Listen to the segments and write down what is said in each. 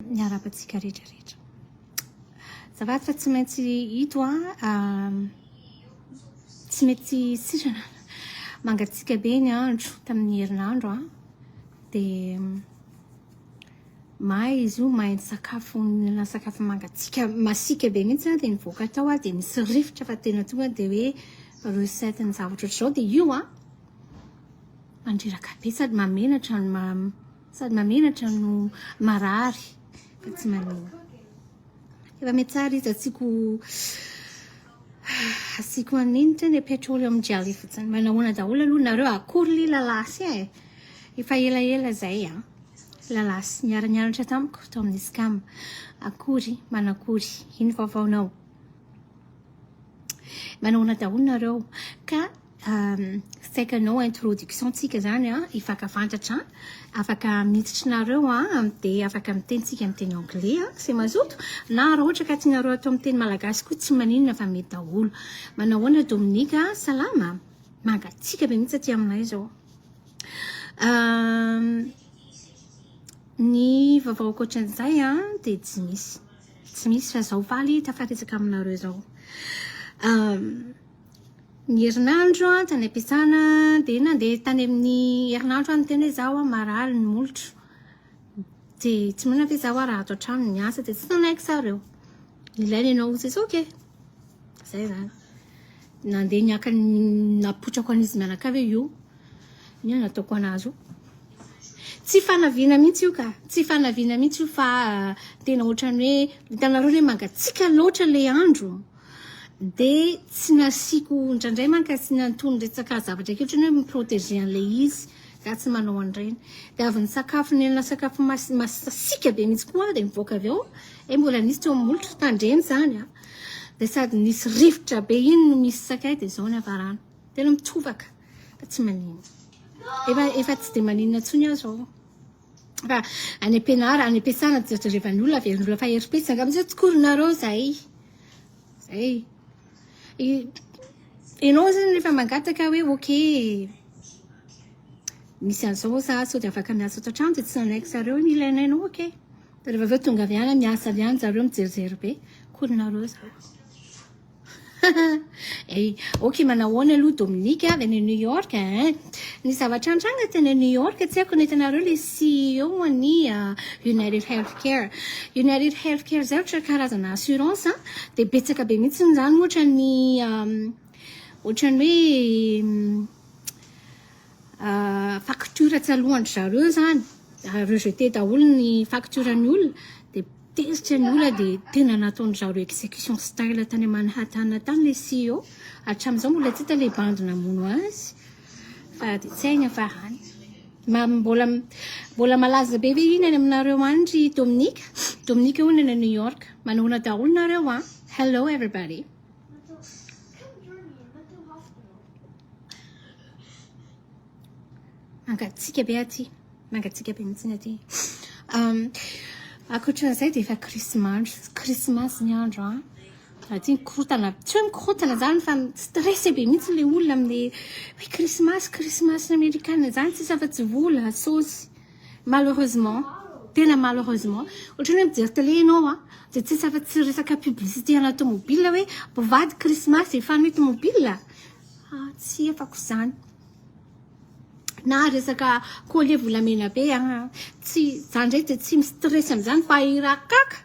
miara-patsika rehetrarehetra. Zavatra fa tsy maintsy hito tsy mety sirana mangatsika be ny andro tamin'ny herinandro dia mahay izy io mahay ny sakafo mangatsika masika be mihitsy dia nivoaka tao dia misy rivotra fa tena tonga dia hoe recette ny zavatra ohatr'izao dia io mandreraka be sady mamenatra no marary fa tsy manina. Efa mety tsara izy asiko aninitra ny petroleum jelly fotsiny. Manahoana daholo aloha nareo akory lilalasy efa ela zay lalasy niara-nianatra tamiko tao amin'ny scam akory manakory iny vaovaonao manahoana daholo nareo ka saikanao introduction tsika zany ifakafantatra afaka miditra nareo dia afaka mitentsika amin'ny teny anglais c'est mazoto na raha ohatra ka tianareo atao amin'ny teny malagasy koa tsy maninona fa mety daholo. Manahoana Dominika salama mangatsika be mihitsy aty aminay zao. Ny vaovao ankoatran'izay dia tsy misy fa zao faly tafaresaka aminareo zao. Ny herinandro tany am-piasana dia nandeha tany amin'ny herinandro ny tena hoe zaho marary ny molotro dia tsy manana hoe zaho raha ato an-trano ny asa dia tsy nanaiky zareo ilainy ianao zay ok zay zany nandeha niaka napotrako an'izy mianakavy io ny nataoko anazy tsy fanaviana mihitsy io ka tsy fanaviana mihitsy io fa tena ohatrany hoe hitanareo hoe mangatsika loatra le andro dia tsy nasiko indraindray manka tsy nantony resaka zavatra kely ohatrany hoe miprotéger an'ilay izy za tsy manao an'ireny dia avy ny sakafo nena sakafo masasika be mihitsy koa dia mivoaka avy ao mbola nisy teo amin'ny molotro tandreny zany dia sady nisy rivotra be iny no misy sakay dia zao ny avarana tena mitovaka fa tsy maninona efa tsy dia maninona tsony aho zao fa any am-piasana rehefa ny olona avy ny olona fa herim-pitsy angambany tokoronareo zay ianao zany rehefa mangataka hoe ok misy an'izao za sao dia afaka miasa ato an-trano dia tsy nanaiky zareo ny ilainainao ok dia rehefa avy eo tonga avy any miasa avy any zareo mijerijery be koronareo zao. Ok manahoana aloha Dominika avy any New York ny zavatra antranga teny New York tsy haiko netanareo le CEO ny United Healthcare zay ohatra karazana assurance dia betsaka be mihitsy zany ohatrany hoe facture tsalohany zareo zany rejeté daholo ny facture-ny olona dia tezitra ny olona dia tena nataony zareo exécution style tany Manhattan tany le CEO hatramin'izao mbola tsy hita le bandy namono azy fa dia tsy hainy afarany mbola malaza be ve iny any aminareo andry Dominika hono any New York manahoana daholo nareo hello everybody. Mangatsika be mihitsy aty akoatran'izay dia efa krismasy ny andro aty mikorotana tsy hoe mikorotana zany fa stressé be mihitsy le olona amin'ny hoe krismasy amerikana zany tsisy afa-tsy vola saosy malheureusement ohatrany hoe mijery télé ianao dia tsisy afa-tsy resaka publicité ana automobile hoe mpivady krismasy efa ny automobile tsy afako zany na resaka collier volamena be tsy zany ndray dia tsy mistressy amin'izany fa irakaka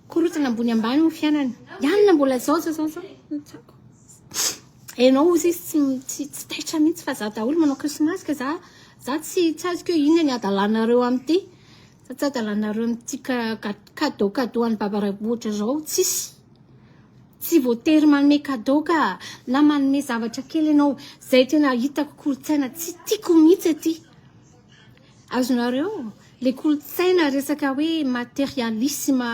korotana ambony ambany ho fiainana ianona mbola zao ianao izy tsy taitra mihitsy fa za daholo manao krismasy ka za tsy azoko hoe inona ny adalanareo amin'ity sa tsy adalanareo amin'ity cadeau any babaraboatra zao tsy voatery manome cadeau ka na manome zavatra kely ianao zay tena hitako kolotsaina tsy tiako mihitsy aty azonareo le kolotsaina resaka hoe matérialisme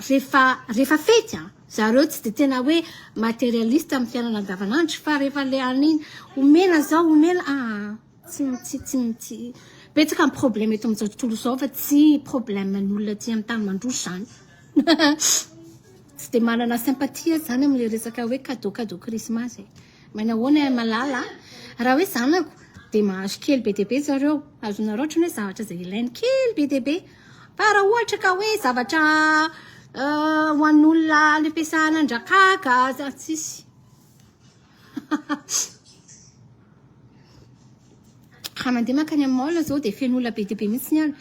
rehefa fety zareo tsy dia tena hoe matérialiste amin'ny fiainana andavanandro fa rehefa le aniny omena tsy betsaka amin'ny problème eto amin'izao tontolo izao fa tsy problème ny olona aty amin'ny tany mandroso zany tsy dia manana sympathie zany amin'le resaka hoe cadeau krismasy manahoana malala raha hoe zanako dia mahazo kely be dia be zareo azonareo ohatrany hoe zavatra izay ilainy kely be dia be fa raha ohatra ka hoe zavatra ho an'olona le ampiasana andrakaka za tsisy raha mandeha makany amin'ny mall zao dia fen'olona be dia be mihitsy ny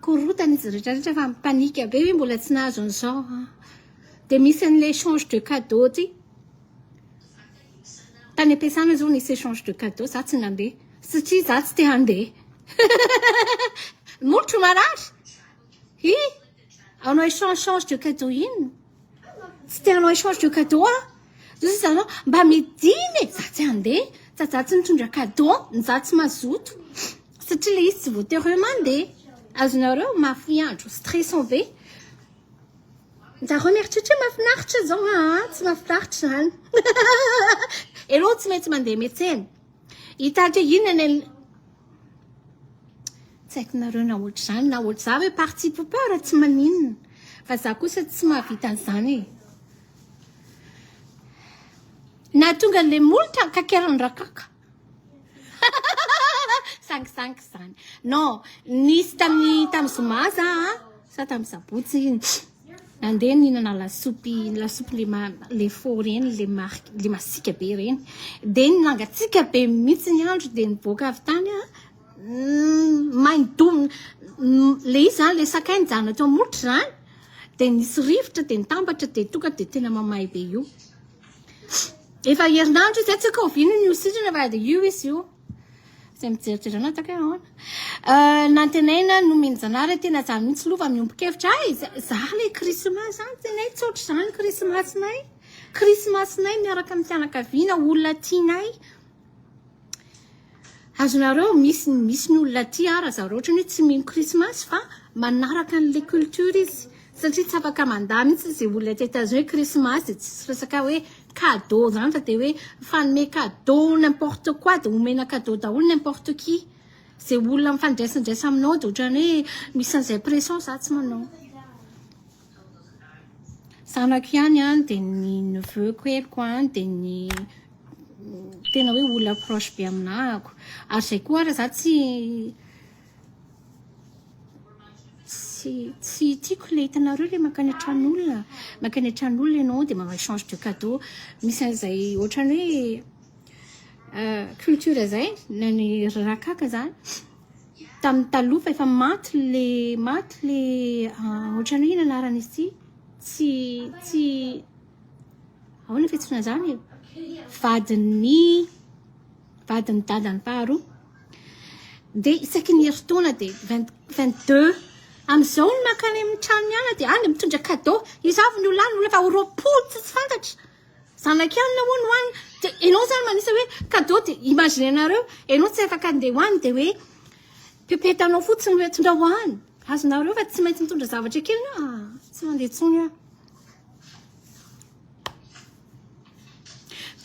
korotana izy rehetrarehetra fa panika be hoe mbola tsy nahazo an'izao dia misy an'ilay échange de cadeau ty tany ampiasana zao nisy échange de cadeau za tsy nandeha satria za tsy te handeha molotro marary anao échange de cadeau ino tsy te hanao échange de cadeau zao sisa anao mba midiny za tsy handeha za tsy mitondra cadeau za tsy mazoto satria le izy tsy voatery mandeha azonareo mafy andro stressant be zareo mieritreritra mahafinaritra zao tsy mahafinaritra zany anao tsy maintsy mandeha metsena hitatra inona tsy haiko nareo na ohatra zany na ohatra za hoe parti popeur tsy maninona fa za kosa tsy mahavita an'izany na tonga le molotra kakeran-drakaka sangisangy zany non nisy tamin'ny zoma za sa tamin'ny sabotsy nandeha nihinana lasopy le faux reny le masika be reny dia nangatsika be mihitsy ny andro dia nivoaka avy tany maindomina le izy zany le sakay nijanona teo molotra zany dia nisy rivotra dia nitambatra dia tonga dia tena mamay be io efa herinandro izy atsika ovina ny ositrana fa dia io izy io izay mijerijerana taka ahoana nantenaina nomeny zanary tena zany mihitsy lova miombon-kevitra za le krismasy zany tenay tsotra zany krismasinay miaraka amin'ny fianakaviana olona tianay azonareo misy ny olona ty raha zareo ohatra ny hoe tsy mino krismasy fa manaraka an'le culture izy satria tsy afaka mandà mihitsy izay olona ty États-Unis hoe krismasy dia tsy resaka hoe cadeau zany fa dia hoe fanome cadeau n'importe quoi dia omena cadeau daholo n'importe qui izay olona mifandraisandraisa aminao dia ohatrany hoe misy an'izay pression za tsy manao zanako ihany dia ny neveuko eloko dia ny tena hoe olona proche be aminahako ary izay koa raha za tsy tiako le hitanareo le makany antran'olona ianao dia manao échange de cadeau misy an'izay ohatrany hoe culture zay na ny rakaka zany tamin'ny taloha fa efa maty le ohatrany hoe ina anaran'izy tsy ahoana fihetsona zany vadiny dadany faharoa dia isaky ny herintaona dia 22 amin'izao ny makany amin'ny trano ihany dia any mitondra cadeau izavy ny olona fa roapolo tsy fantatra zanaka ihany na hoany hoany dia ianao zany manisa hoe cadeau dia imaginenareo ianao tsy afaka andeha hoany dia hoe pepetanao fotsiny hoe tondra hoany azonareo fa tsy maintsy mitondra zavatra kely tsy mandeha tsony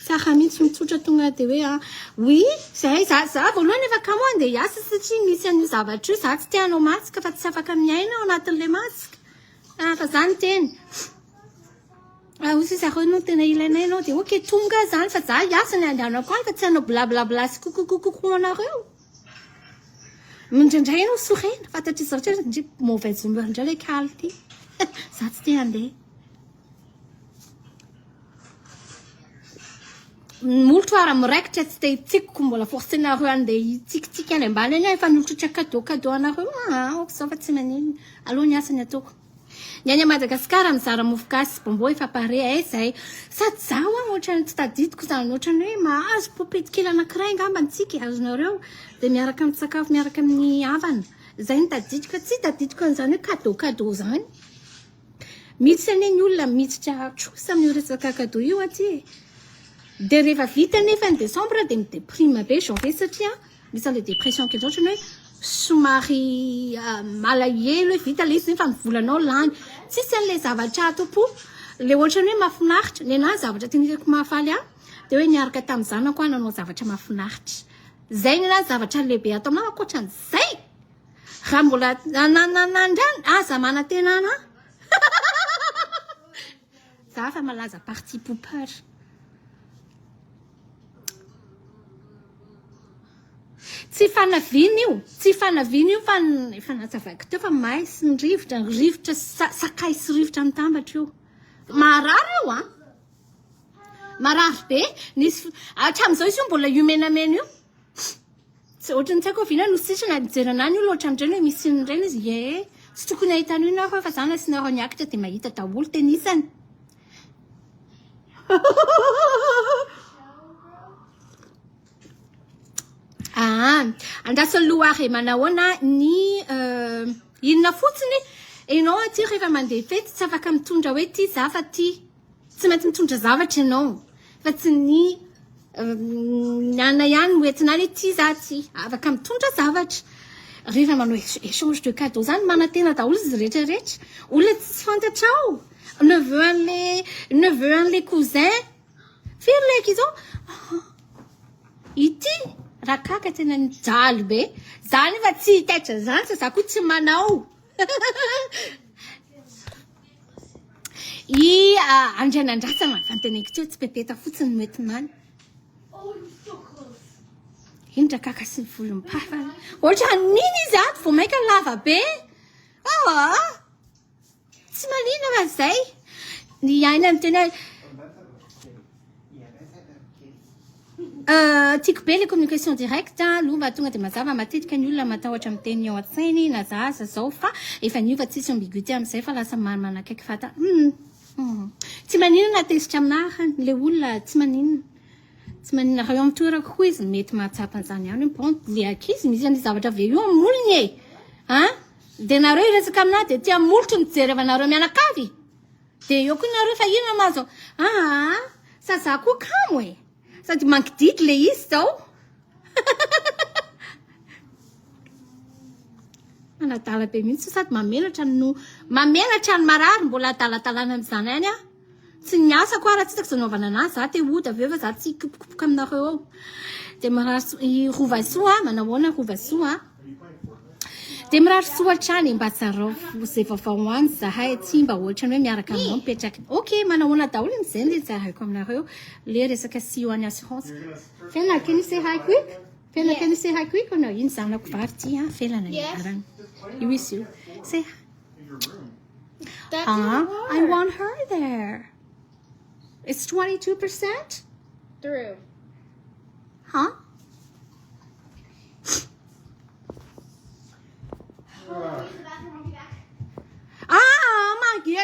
saka mihitsy mitsotra tonga dia hoe oui zay za voalohany efa kamoany dia hiasa satria misy an'io zavatra io za tsy tianao masika fa tsy afaka miaina ao anatin'ilay masika fa zany teny osy zareo no tena ilainay anao dia oke tonga zany fa za hiasa ny andehanako any fa tsy hanao blablabla sy kokokokoko anareo indraindray ianao sorena fantatry izy rehetra ndry mauvaise humeur indray le kaly ty za tsy te handeha molotro ara miraikitra tsy te hitsikoko mbola forcenareo andeha hitsikitsiky any ambany any efa nolotratra cadeau anareo ok zao fa tsy manino aloha ny asa ny ataoko ny any a Madagascar mizara mofo gasy bombo efa pare zay sady zaho ohatrany tsy tadidiko zany ohatrany hoe mahazo popety kely anankiray angambantsika azonareo dia miaraka amin'ny sakafo miaraka amin'ny havana zay ny tadidiko tsy tadidiko an'izany hoe cadeau zany misy ane ny olona miditra trosa amin'ny resaka cadeau io aty dia rehefa vita nefa ny décembre dia mideprime be janvier satria misy an'ilay dépression kely ohatrany hoe somary malahelo hoe vita le izy nefa mivolanao lany tsisy an'ilay zavatra atao-po le ohatrany hoe mahafinaritra ny anahy zavatra tenitako mahafaly dia hoe niaraka tamin'ny zanako nanao zavatra mahafinaritra zay ny anahy zavatra lehibe atao aminao ankoatran'izay raha mbola nandrany za mana-tenana za fa malaza parti popeur tsy tsy fanavina io fa efa nazavako teo fa may sy ny rivotra sakay sy rivotra mitambatra io marary io marary be nisy hatramin'izao izy io mbola io menamena io tsy ohatrany tsy haiko vina no sitrana nijeranany io loatra andreny hoe misy nyreny izy tsy tokony ahitany io nareo fa zany asinareo niakitra dia mahita daholo tenisany andrasany loare manahoana ny inona fotsiny ianao aty rehefa mandeha fety tsy afaka mitondra hoe ty zava ty tsy maintsy mitondra zavatra ianao fa tsy ny nana ihany hoentinany ty za ty afaka mitondra zavatra rehefa manao échange de cadeau zany manantena daholo izy rehetrarehetra olona tsy fantatrao neveu an'le cousin firy leka izao ity raha kaka tena nijaly be zany fa tsy hitaitra zany sa za koa tsy manao andrianandrasana fanteneko teo tsy pepeta fotsiny metinany indra kaka sy ny volom-pafana ohatra niny izy ato vao maika lava be tsy manina fa zay ny aina amin'ny tena tiako be le communication directe aloha mba tonga dia mazava matetika ny olona matahotra amin'ny teny ao an-tsainy na zaza zao fa efa niova tsisy ambiguïté amin'izay fa lasa manakaiky fata tsy maninana tezitra aminahy le olona tsy maninana raha eo amin'ny toerako koa izy mety mahatsapan'izany ihany bon le akizy misy any zavatra ve io amolony dia nareo iresaka aminahy dia tia molotro mijery avanareo mianakavy dia eo koa nareo fa inona mazo saza koa kamo sady mankididy le izy zao manadala be mihitsy sady mamenatra ny marary mbola adalatalana amin'izany any tsy niasa koa raha tsy hitako zanaovana anazy za te ody aveo fa za tsy hikopokopoka aminareo ao dia marary rovasoa manahoana rovasoa dia mirary soa trany mba tsarao zay vaovao any zahay tsy mba ohatrany hoe miaraka aminao mipetraky ok manahoana daholo am'izay le zahaiko aminareo le resaka CEO any assurance felana can you say hi quick felana can you say hi quick no iny zanako vary ty felana niarany you wish you say I want her there it's 22% Through.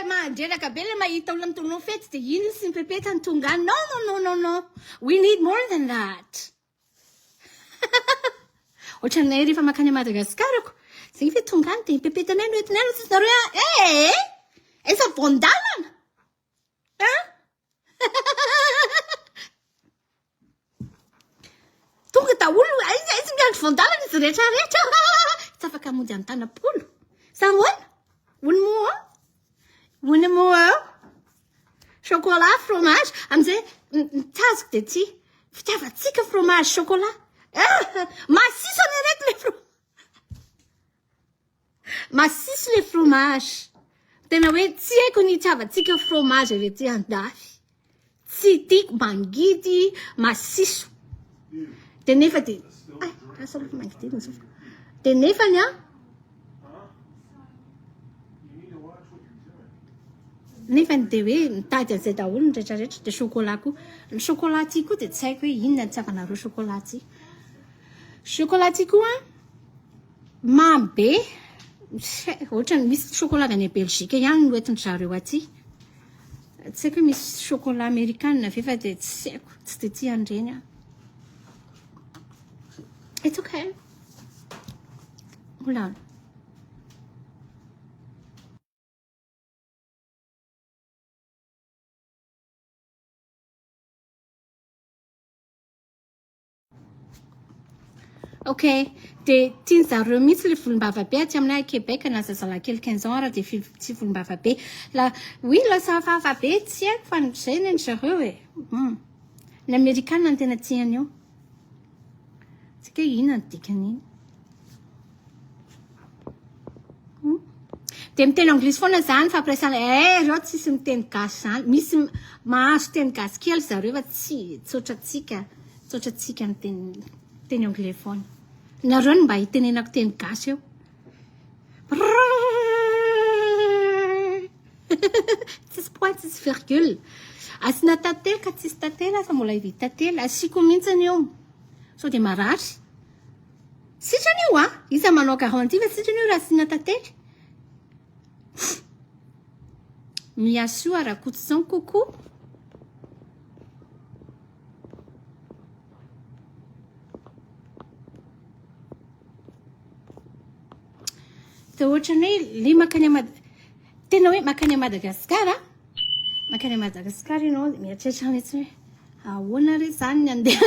Mandreraka be le mahita olona mitolonao fety dia iny sy mipepeta ny tonga any no we need more than that ohatranay rehefa makany Madagascarako zay fe tonga any dia mipepetanay no entinay no tsisy nareo efa voandalana tonga daholo izy miandro voandalana izy rehetrarehetra tsy afaka mody amin'ny tanapolo sahoana Une moa chocolat fromage amizay mitazoko dia ty fitiavatsika fromage chocolat masiso any reto le masiso le fromage tena hoe tsy haiko ny itiavatsika fromage ave ty andafy tsy tiako mangidy masiso dia nefa dia asolofa mangidiny zao dia nefany nefany dia hoe mitady an'izay daholo ny rehetrarehetra dia chocolat koa ny chocolat ty koa dia tsy haiko hoe inona ny tsiavanareo chocolat ty koa mamy be ohatrany misy chocolat any Belgique ihany no entiny zareo aty tsy haiko hoe misy chocolat américaine ve fa dia tsy haiko tsy dia ty andreny it's okay olana ok dia tiany zareo mihitsy le volombava be aty aminay Québec na zazalahy kely 15 ans raha dia tsy volombava be oui lasa hafahafa be tsy haiko fa zay ny zareo ny amerikana ny tena tiany io tsika inona ny dikan'iny dia miteny anglisy foana zany fampiresana reo tsisy miteny gasy zany misy mahazo teny gasy kely zareo fa tsy tsotratsika ny teny anglais foana nareo ny mba hitenenako teny gasy eo. Tsisy point, tsisy virgule. Asina tantely ka tsisy tantely asa mbola hividy tantely. Asiko mihitsiny eo. So dia marary. Sitrany io isa manao garantie fa sitrany io raha asina tantely. Miasa arakoto izao kokoa. Dia ohatrany hoe le makany tena hoe makany Madagascar makany Madagascar ianao mieritreritra mihitsy hoe ahoana re izany ny andeha.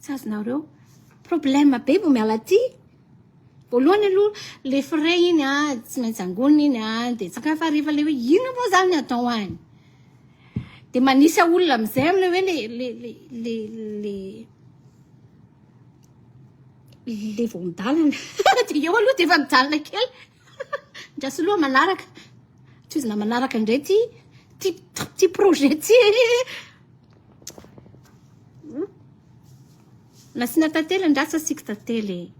Tsy azonareo problème be vao miala aty. Voalohany aloha le frais iny tsy maintsy angony iny dia sakafo hariva le hoe ino moa zany ny atao any. Dia manisy olona amizay amile hoe le voandalana. Dia eo aloha dia efa midalana kely. Ndrasy aloha manaraka. Toizina manaraka indray ty projet ty. Nasina tantely andrasa asika tantely.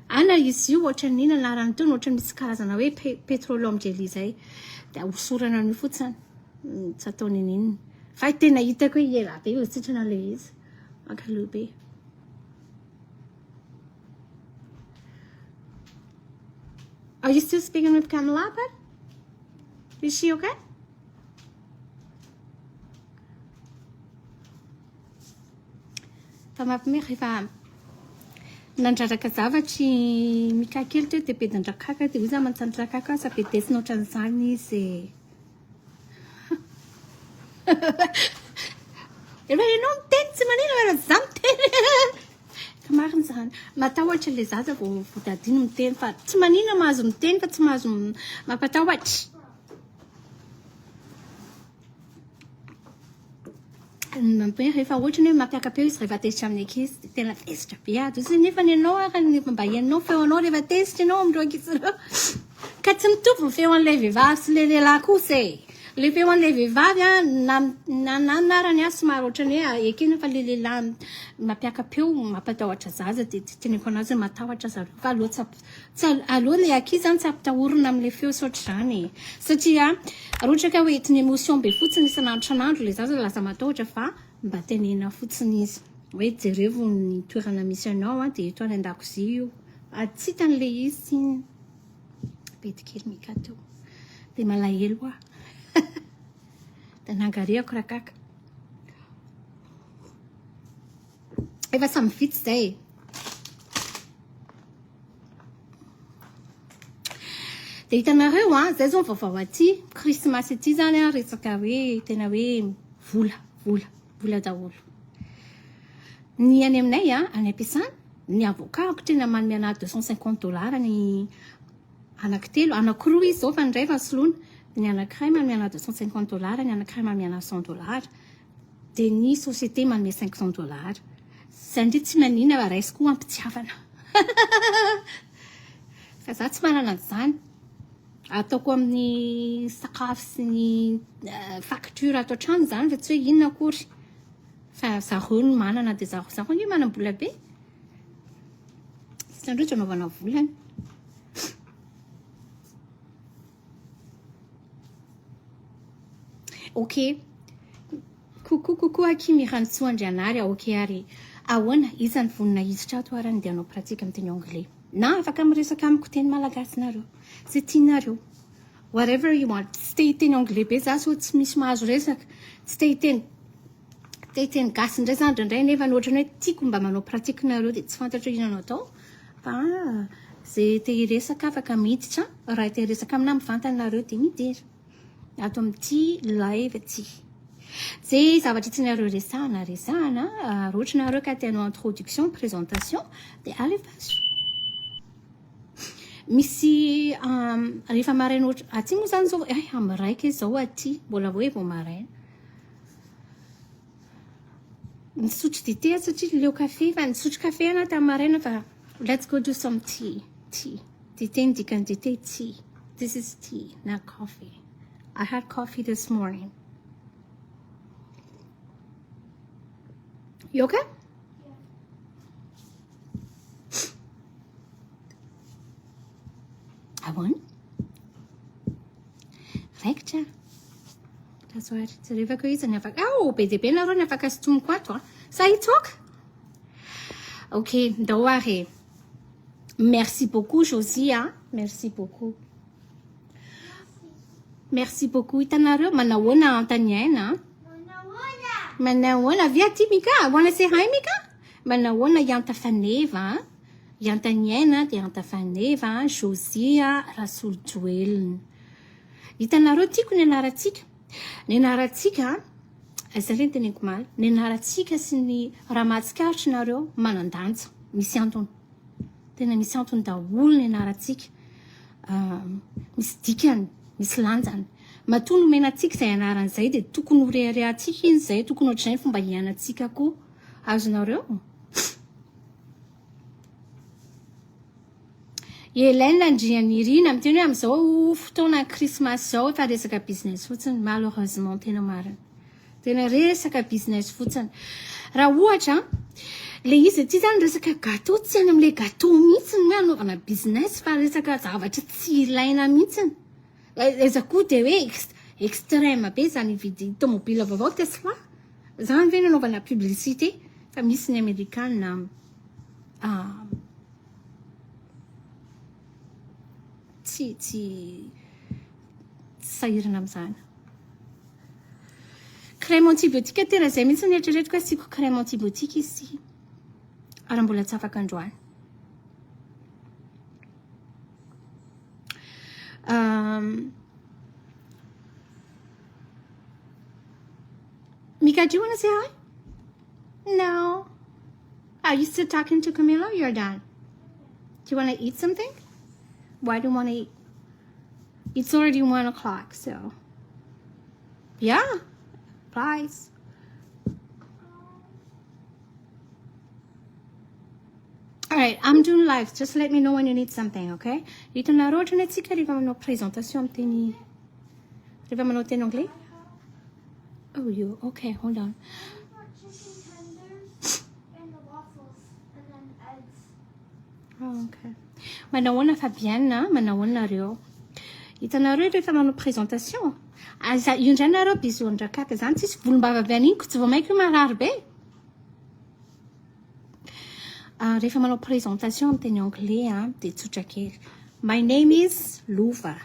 Ana izy io ohatrany ina anarany tony ohatrany misy karazana hoe petrolom jelly zay. Dia hosorana an'io fotsiny. Tsy ataony inona. Fa tena hitako hoe ela be io sitrana le izy. Mankaloha be. Are you still speaking with Kamala? Is she okay? Fa mampime rehefa nandraraka zavatry mikakely teo dia be dandrakaka dia iza mantsandraka sa be desina ohatran'izany izy. Ianao miteny tsy manino fa za miteny. Marina zany. Matahotra le zaza vao dadiany miteny fa tsy manino mahazo miteny fa tsy mahazo mampatahotra. Mampime rehefa ohatrany hoe mampiakapeo izy rehefa tesitra amin'ny ankizy dia tena tesitra be izy nefa ianao rehefa mba ianao feonao rehefa tesitra ianao amin'ireo ankizy ireo. Ka tsy mitovy ny feon'ilay vehivavy sy le lehilahy kosa e. Le feon'ilay vehivavy nanarany somary ohatrany hoe ekena fa le lehilahy mampiakapeo mampatahotra zaza dia teneko anazy matahotra zareo fa aloha le ankizy zany tsy ampitahorina amin'ilay feo sotr'izany. Satria raha ohatra ka hoe etiny émotion be fotsiny isan'andro le zaza lasa matahotra fa mba tenena fotsiny izy hoe jerevo ny toerana misy anao dia eto any an-dakozia io tsy hitan'le izy betikely mikato dia malahelo dia nangareako rakaka. Efa samy vitsy zay. Dia hitanareo zay zao vaovao aty krismasy aty zany resaka hoe tena hoe vola daholo. Ny any aminay any am-piasana ny avokako tena manome ana $250 ny anankitelo anankiroa izy zao fa ny ray fa soloana. Ny anankiray manome ana $250 ny anankiray manome ana $100 dia ny société manome $500. Sandry tsy manina fa raisy koa ampitiavana. Fa za tsy manana an'izany. Ataoko amin'ny sakafo sy ny facture ato an-trano zany fa tsy hoe inona akory. Fa zareo no manana dia zareo ny manam-bola be. Sy androatra anaovana volany. Ok. Coucou aki mirantsou andrianary ok ary ahoana iza ny vonina hiditra ato arany dia anao pratika amin'ny teny anglais. Na afaka miresaka amiko teny malagasy nareo. Zay tianareo. Whatever you want. Tsy te hiteny anglais be za so tsy misy mahazo resaka. Tsy te hiteny gasy indray zany indray nefa ny ohatrany hoe tiako mba manao pratika nareo dia tsy fantatra inona atao. Fa zay te hiresaka afaka miditra. Raha te hiresaka amina mivantana nareo dia midera. Ato amin'ity live ty. Zay zavatra tianareo resahana. Raha ohatra nareo ka te hanao introduction, présentation dia alefaso. Misy rehefa maraina ohatra aty moa zany zao amin'ny raika izao aty mbola hoe vao maraina. Nisotro dité satria leo kafe fa nisotro kafe ana tamin'ny maraina fa let's go do some tea. Dité ny dikany dité tea. This is tea, not coffee. I had coffee this morning. You okay? ahoany raikitra razoary tsy revako izy ny afaka be dia be nareo ny afaka sotomoko ato sa hitsoka ok ndao ary merci beaucoup Josie merci beaucoup hitanareo manahoana antaniaina manahoana via ty mika hoana sehay mika manahoana iantafaneva iantaniaina dia antafaneva Josie rasolojoelina hitanareo tiako ny anaratsika izay reny teneniko maly ny anaratsika sy ny raha mahatsikaritra nareo manandanja misy antony tena misy antony daholo ny anaratsika misy dikany misy lanjany matoa nomenatsika izay anaran'izay dia tokony horeharehantsika iny izay tokony ohatr'izay ny fomba hiainantsika koa azonareo D-Lain landriany Irina miteny hoe amin'izao fotoana krismasy zao efa resaka business fotsiny malheureusement tena marina tena resaka business fotsiny raha ohatra le izy ty zany resaka gâteau tsy any amin'ilay gâteau mihitsiny hoe anaovana business fa resaka zavatra tsy ilaina mihitsiny eza koa dia hoe extrême be zany vidy tomobile vaovao Tesla zany ve nanaovana publicité fa misy ny amerikana tsy sahirana amin'izany crème antibiotique tena izay mihitsy ny eritreretiko hoe siko crème antibiotique izy raha mbola tsy afaka androany Mika, do you want to say hi? No. Are you still talking to Camilla? You're done. Do you want to eat something? Why do you want to eat? It's already 1 o'clock, so. Yeah. Please. All right, I'm doing live. Just let me know when you need something, okay? Hitanareo ohatrany atsika rehefa manao présentation amin'ny teny rehefa manao teny anglais? Oh, you okay? Hold on. Oh, okay. Manahoana Fabienne, manahoana nareo. Hitanareo rehefa manao présentation. Aza io ndray nareo bisou andrakaka zany tsisy volombava be an'iny tsy vao maika marary be. Rehefa manao présentation amin'ny teny anglais dia tsotra kely. My name is Lova.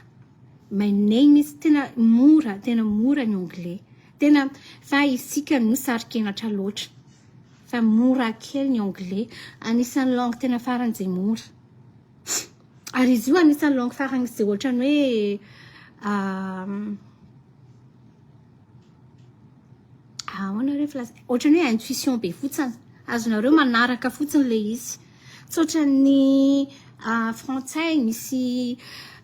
My name is tena mora ny anglais. Tena fa isika no sarikenatra loatra. Fa mora kely ny anglais. Anisan'ny langue tena farany izay mora. Ary izy io anisan'ny langue farany izay ohatrany hoe ohatrany hoe intuition be fotsiny. Azonareo manaraka fotsiny le izy. Tsy ohatran'ny frantsay misy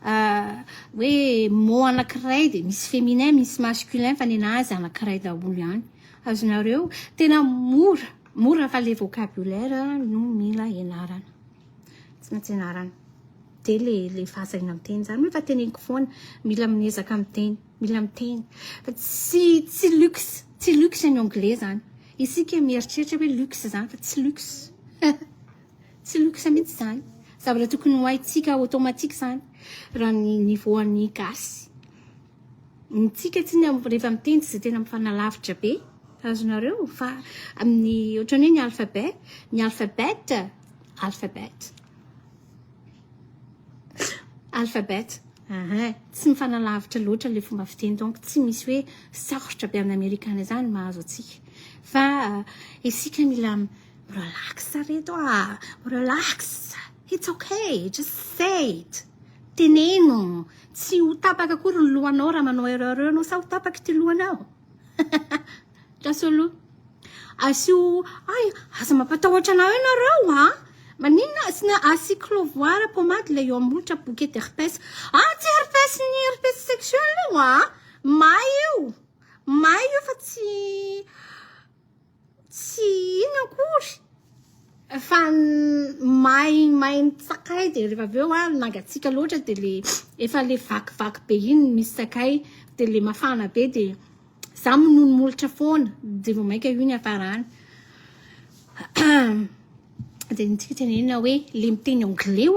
hoe mot anankiray dia misy féminin misy masculin fa nenazy anankiray daholo ihany. Azonareo tena mora fa le vocabulaire no mila ianarana. Tsy maintsy ianarana. Dia le fahasaina amin'ny teny zany fa teneniko foana mila miezaka mila miteny. Fa tsy luxe ny anglais zany. Isika mieritreritra hoe luxe zany fa tsy luxe. Tsy luxe mihitsy zany. Zavatra tokony ho haitsika automatique zany. Raha ny niveau an'ny gasy. Nitsika tsy rehefa miteny tsy tena mifanalavitra be. Azonareo fa amin'ny ohatrany hoe ny alphabet. Tsy mifanalavitra loatra le fomba fiteny donc tsy misy hoe sarotra be amin'ny amerikana zany mahazo atsika. Fa isika mila relax reto relax. It's okay, just say it. Teneno. Tsy ho tapaka akory ny lohanao raha manao erreur anao sa ho tapaka ty lohanao. Rasolo. Asio, aza mampatahotra anao ianareo Maninona sina acyclovoire pommade le eo amolotra bouquet d'herpès. Tsy herpès ny herpès sexuel io May io fa tsy ino akory. Fa may sakay dia rehefa aveo nangatsika loatra dia le efa le vakivaky be iny misy sakay dia le mafana be dia za molotra foana dia vao maika io ny afarany. Dia nitsika tenenina hoe le miteny anglais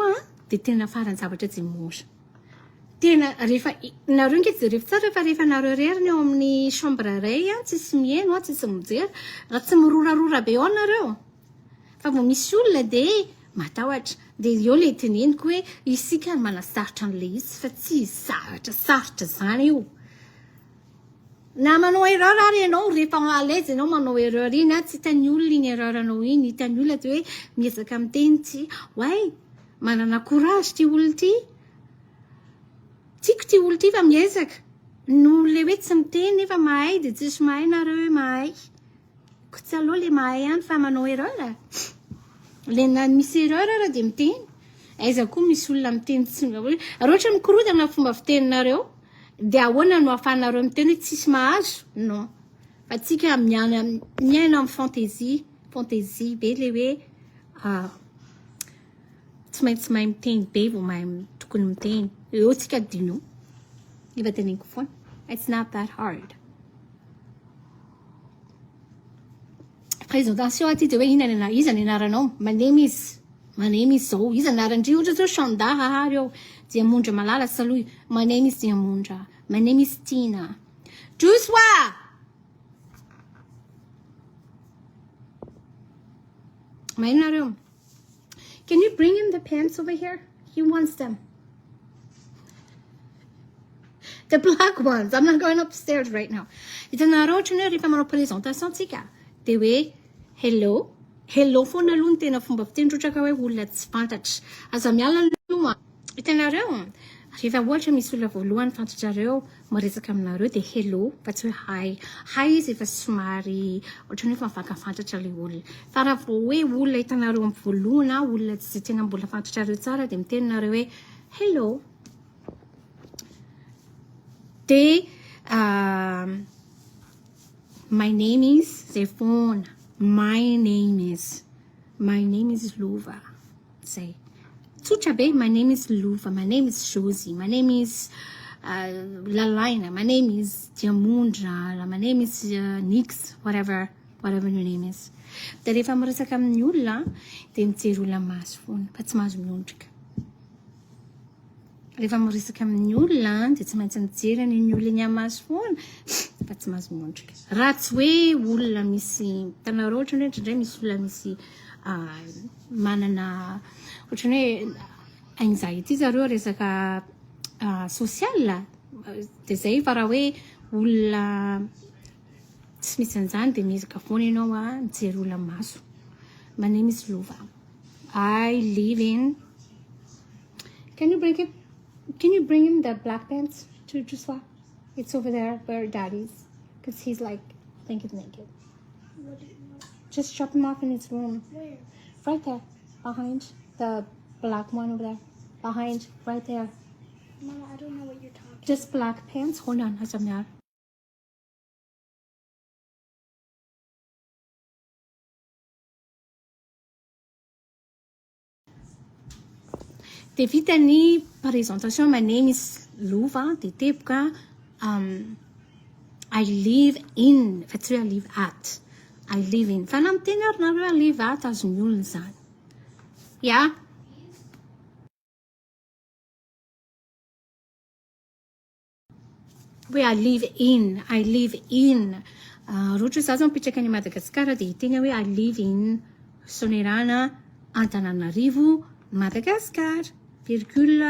dia tena farany zavatra tsy mora. tena rehefa nareo nge jerevy tsara fa rehefa nareo reriny eo amin'ny chambre ray tsisy mieno tsisy mijery raha tsy mirorarora be ao nareo fa vao misy olona de matahotra de eo le teneniko hoe isika manasarotra an'le izy fa tsy sarotra zany io na manao erreur ary ianao rehefa alazy ianao manao erreur iny tsy hitany olona iny erreur anao iny hitany olona de hoe miezaka miteny tsy way manana courage ty olona ty tiako ty olona ty fa miezaka no le hoe tsy miteny nefa mahay de tsisy mahay nareo hoe mahay ko tsy aloha le mahay ihany fa manao erreur le na misy erreur ara de miteny aiza koa misy olona miteny tsy raha ohatra mikorody amina fomba fiteninareo de ahoana no ahafahanareo miteny hoe tsisy mahazo non fa tsika miaina amin'ny fantaisie be le hoe tsy maintsy mahay miteny be vao mahay tokony miteny eo tsika dino efa teneniko foana it's not that hard présentation aty de hoe iza ny anaranao my name is zao iza anarandry ohatra zao Chanda hahary eo Diamondra malala saloy my name is Diamondra my name is Tina Joshua my nareo can you bring him the pants over here he wants them the black ones I'm not going upstairs right now itanareo ohatrany hoe rehefa manao présentation tsika de hoe hello foana aloha ny tena fomba fitendrotraka hoe olona tsy fantatra aza miala aloha itanareo rehefa ohatra misy olona voalohany fantatrareo maresaka aminareo de hello fa tsy hoe hi izy efa somary ohatrany hoe mafaka fantatra le olona fa raha vao hoe olona itanareo amin'ny voalohany na olona tsy tena mbola fantatrareo tsara de miteninareo hoe hello de my name is Fona my name is Luva say tsotra be my name is Luva my name is Josie my name is Lalaina my name is Diamondra my name is Nix whatever your name is de rehefa miresaka amin'ny olona de mijery olona maso foana fa tsy mahazo miondrika rehefa miresaka amin'ny olona de tsy maintsy mijery ny olona iny amaso foana fa tsy mahazo miondrika raha tsy hoe olona misy tanareo ohatrany hoe indray misy olona misy manana ohatrany hoe anxiety zareo resaka social de zay fa raha hoe olona tsy misy an'izany de miezaka foana ianao mijery olona maso my name is Luva I live in Can you bring him the black pants to Joshua? It's over there where daddy's because he's like I think he's naked. Just drop him off in his room. Where? Right there behind the black one over there behind right there. Mama, I don't know what you're talking just black pants hold on Hasamyar. De vita ny présentation my name is Luva de tepoka I live in fa tsy hoe I live at I live in fa na miteny ary nareo I live at azony olona zany yeah hoe I live in rohatra za zao mipetraka any Madagascar de hiteny hoe I live in Sonerana Antananarivo Madagascar virgule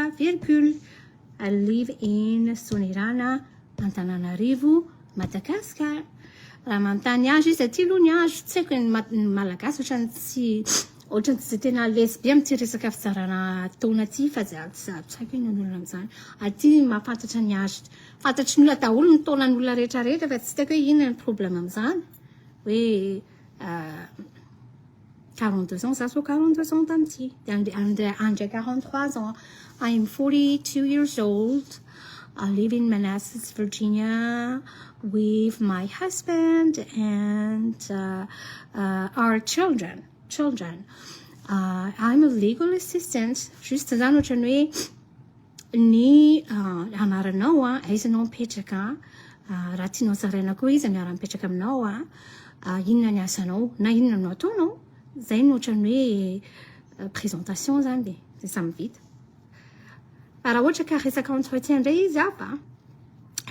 I live in Sonerana Antananarivo Madagascar raha manontany azy izy aty aloha ny azo tsy haiko ny malagasy ohatrany tsy tena lesy be amin'ity resaka fizarana taona aty fa tsy haiko iny olona amin'izany aty mahafantatra ny azo fantatry ny olona daholo ny taonan'ny olona rehetrarehetra fa tsy haiko hoe inona ny problème amin'izany hoe 42 ans, ça soit 42 ans tam'ty. Under 43 ans. I'm 42 years old. I live in Manassas, Virginia with my husband and our children. I'm a legal assistant. Juste zany ohatrany hoe ny anaranao aizanao mipetraka raha tianao tsaraina koa izy miara-mipetraka aminao inona ny asanao na inona no ataonao zay no ohatrany hoe présentation zany de samy vita raha ohatra ka resaka entretien indray izy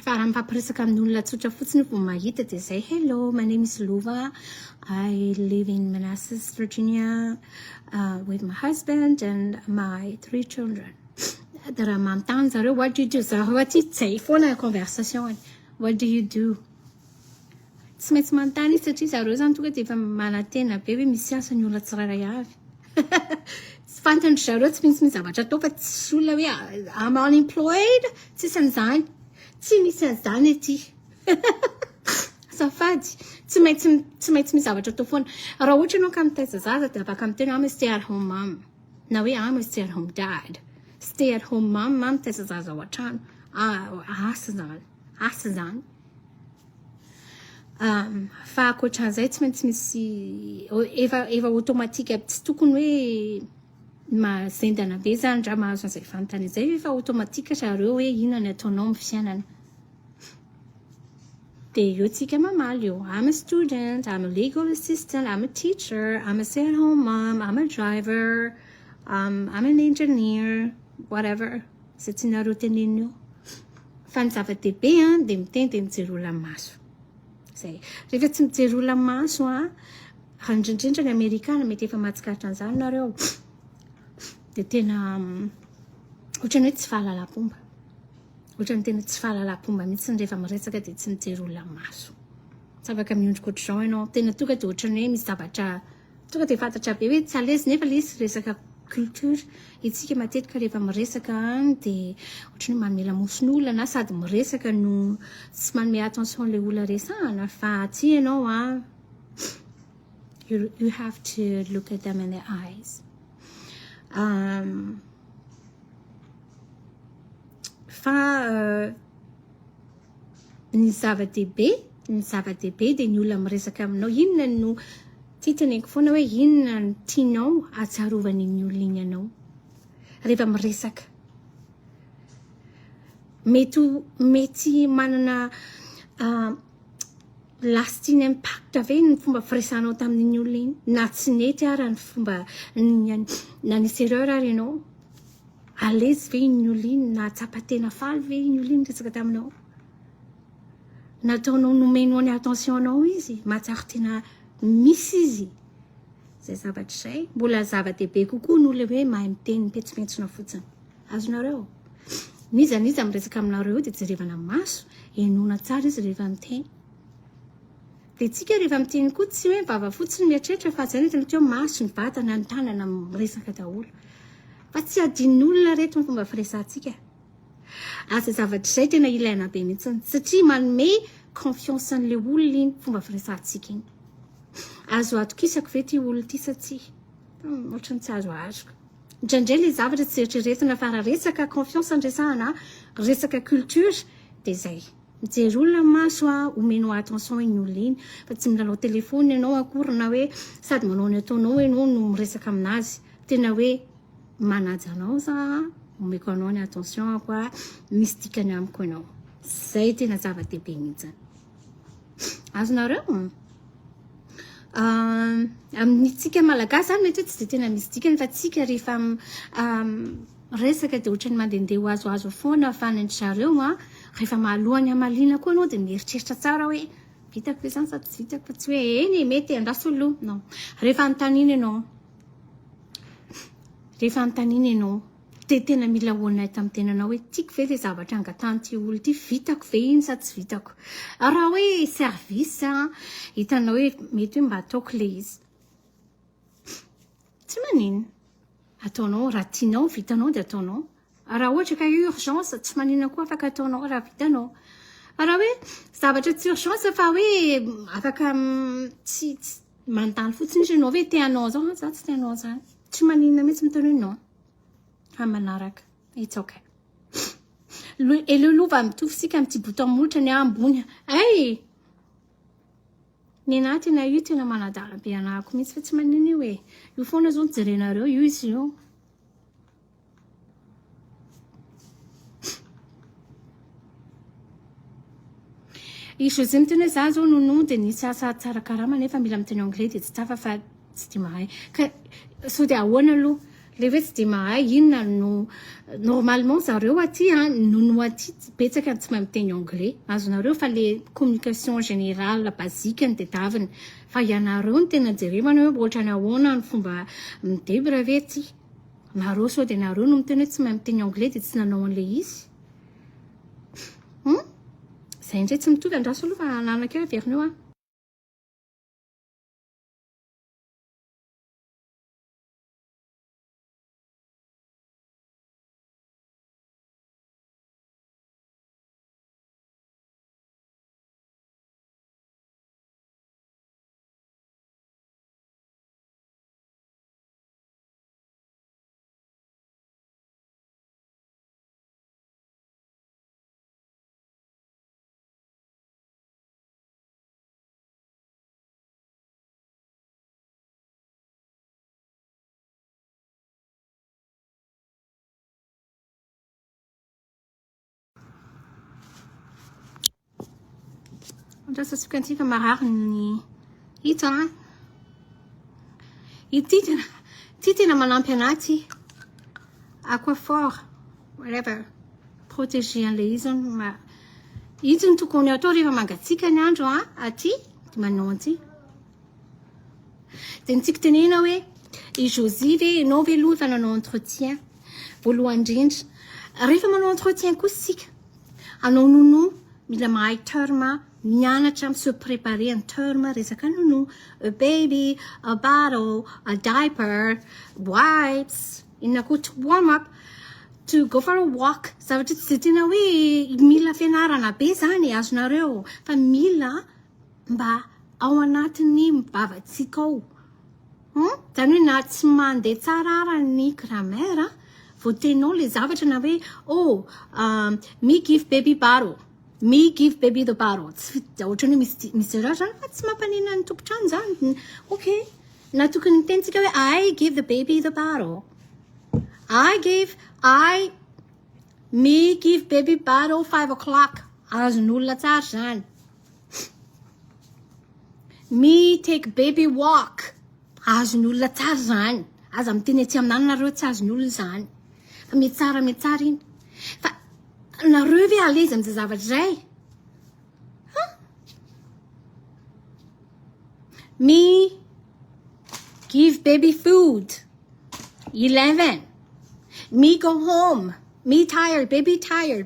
fa raha mifampiresaka amin'olona tsotra fotsiny vao mahita dia zay, hello, my name is Lova, I live in Manassas, Virginia, with my husband and my 3 children. Dia raha manontany zareo, what do you do? Zareo aty zay foana conversation, what do you do? Tsy maintsy manontany izy satria zareo zany tonga dia efa manantena be hoe misy asa ny olona tsirairay avy. Tsy fantany zareo, tsy misy zavatra atao fa tsy olona hoe I'm unemployed, tsisy an'izany, tsy misy an'izany aty. Safady, tsy maintsy misy zavatra atao foana. Raha ohatra ianao ka mitaiza zaza dia afaka miteny I'm a stay at home mom, na hoe I'm a stay at home dad. Stay at home mom, mitaiza zaza ao an-trano, asa zany. Fa ankoatran'izay tsy maintsy misy efa automatique, tsy tokony hoe mazendana be zany raha mahazo an'izay fanontany izay, efa automatique zareo hoe inona ny ataonao amin'ny fiainana. Dia eo tsika mamaly eo, I'm a student, I'm a legal assistant, I'm a teacher, I'm a stay-at-home mom, I'm a driver, I'm an engineer, whatever. Zay tsy nareo tenenina eo. Fa ny zava-dehibe dia miteny dia mijery olona maso. Zay. Rehefa tsy mijery olona maso raha indrindrindra ny Amerikana mety efa mahatsikaritra an'izany nareo. Dia tena ohatrany hoe tsy fahalalam-pomba. Ohatrany tena tsy fahalalam-pomba mihitsy rehefa miresaka dia tsy mijery olona maso. Tsy afaka miondrika ohatr'izao ianao. Tena tonga dia ohatrany hoe misy zavatra tonga dia fantatra be hoe tsy alaizy nefa ilay izy resaka culture. Itsika matetika rehefa miresaka dia ohatrany manome lamoson'olona na sady miresaka no tsy manome attention ilay olona resahana, fa aty ianao you have to look at them in the eyes. Fa ny zava-dehibe dia ny olona miresaka aminao, inona no titaneko foana hoe inona no tianao atsarovany ny olona iny ianao rehefa miresaka. Mety manana lasting impact ve ny fomba firesanao tamin'iny olona iny, na tsy nety ary ny fomba na nisy erreur ary ianao, alaizy ve iny olona iny, na tsapa-tena faly ve iny olona iny resaka taminao, nataonao nomenao ny attention-nao izy, mahatsiaro tena misy izy. Zay zavatra izay mbola zava-dehibe kokoa ny olona hoe mahay miteny mipetsimetsona fotsiny. Azonareo niza miresaka aminareo dia jerevana maso, enona tsara izy rehefa miteny. Dia tsika rehefa miteny koa tsy hoe vava fotsiny mieritreritra fa zay tena teo maso ny vatana ny tanana miresaka daholo, fa tsy adin'olona reto ny fomba firesantsika. Asa zavatra izay tena ilaina be mihitsy satria manome confiance an'ilay olona iny fomba firesantsika iny. Azo atokisako ve ty olona ty satsia ohatrany tsy azo azoka. Indraindray ilay zavatra tsy eritreretina fa raha resaka confiance andresahana, resaka culture dia zay. Mijery olona maso omenao attention iny olona iny, fa tsy milalao telefony ianao akory na hoe sady manao ny ataonao ianao no miresaka aminazy. Tena hoe manaja anao za omeko anao ny attention ako misy dikany amiko ianao. Zay tena zava-dehibe mihitsy. Azonareo? Amintsika malagasy zany mety hoe tsy dia tena misy dikany, fa tsika rehefa resaka dia ohatrany mandehandeha ho azoazo foana fanany zareo rehefa mahalohany hamaliana koa anao dia mieritreritra tsara hoe vitako ve zany sady tsy vitako, fa tsy hoe eny mety andraso aloha. Non, rehefa antanina ianao dia tena mila honnête amin'ny tenanao hoe tiako ve ilay zavatra angatahany ty olona ty, vitako ve iny sa tsy vitako. Raha hoe service hitanao hoe mety hoe mba ataoko ilay izy, tsy manino, ataonao raha tianao, vitanao dia ataonao. Raha ohatra ka urgence tsy manina koa afaka ataonao raha vitanao. Raha hoe zavatra tsy urgence fa hoe afaka tsy manontany fotsiny izy ianao hoe tianao zao, za tsy tianao zany, tsy manina mihitsy miteny hoe non. Manaraka, it's okay. Elolova mitovy sika amin'ny bouton molotra ny ambony. Ay! Ny anahy tena io tena manadala be anahako mihitsy fa tsy manina io hoe io foana zao nijerenareo io izy io. Izy zay miteny hoe za zao nono dia nisy asa tsara karama nefa mila miteny anglais dia tsy tafa fa tsy dia mahay. Sao dia ahoana aloha le hoe tsy de mahay inona no normalement zareo aty nono aty betsaka tsy mahay miteny anglais azonareo fa le communication générale basique ny tediaviny fa ianareo ny tena jeremana hoe ohatra ny ahoana ny fomba midebra ve ty nareo sao de nareo no miteny hoe tsy mahay miteny anglais de tsy nanao an'le izy zay indray tsy mitovy andraso aloha fa ananakeo averineo andrasasika antsika marary ny hita ity tena manampy anaty aquafort whatever protéger an'le izy izy ny tokony atao rehefa mangatsika ny andro aty de manao anty de nitsika tenena hoe i Josie ve ianao ve aloha fa nanao entretien voalohany indrindra rehefa manao entretien kosa sika anao nono mila mahay terme mianatra se préparer un terme resaka nono a baby a bottle a diaper wipes inona koa to warm up to go for a walk zavatra tsy tena hoe mila fianarana be zany azonareo fa mila mba ao anatiny mibavatsika ao zany hoe na tsy mandeha tsara ara ny grammaire voatenao le zavatra na hoe me give baby bottle me give baby the bottle tsy ohatrany misy raha zany fa tsy mampanina ny tompotrano zany okay na tokony tentsika hoe I give the baby the bottle me give baby bottle 5 o'clock azon'olona tsara zany me take baby walk azon'olona tsara zany aza miteny aty aminanareo tsy azon'olona zany fa metsara iny fa nareo ve alezy am'zay zavatra zay me give baby food ilay me go home me tired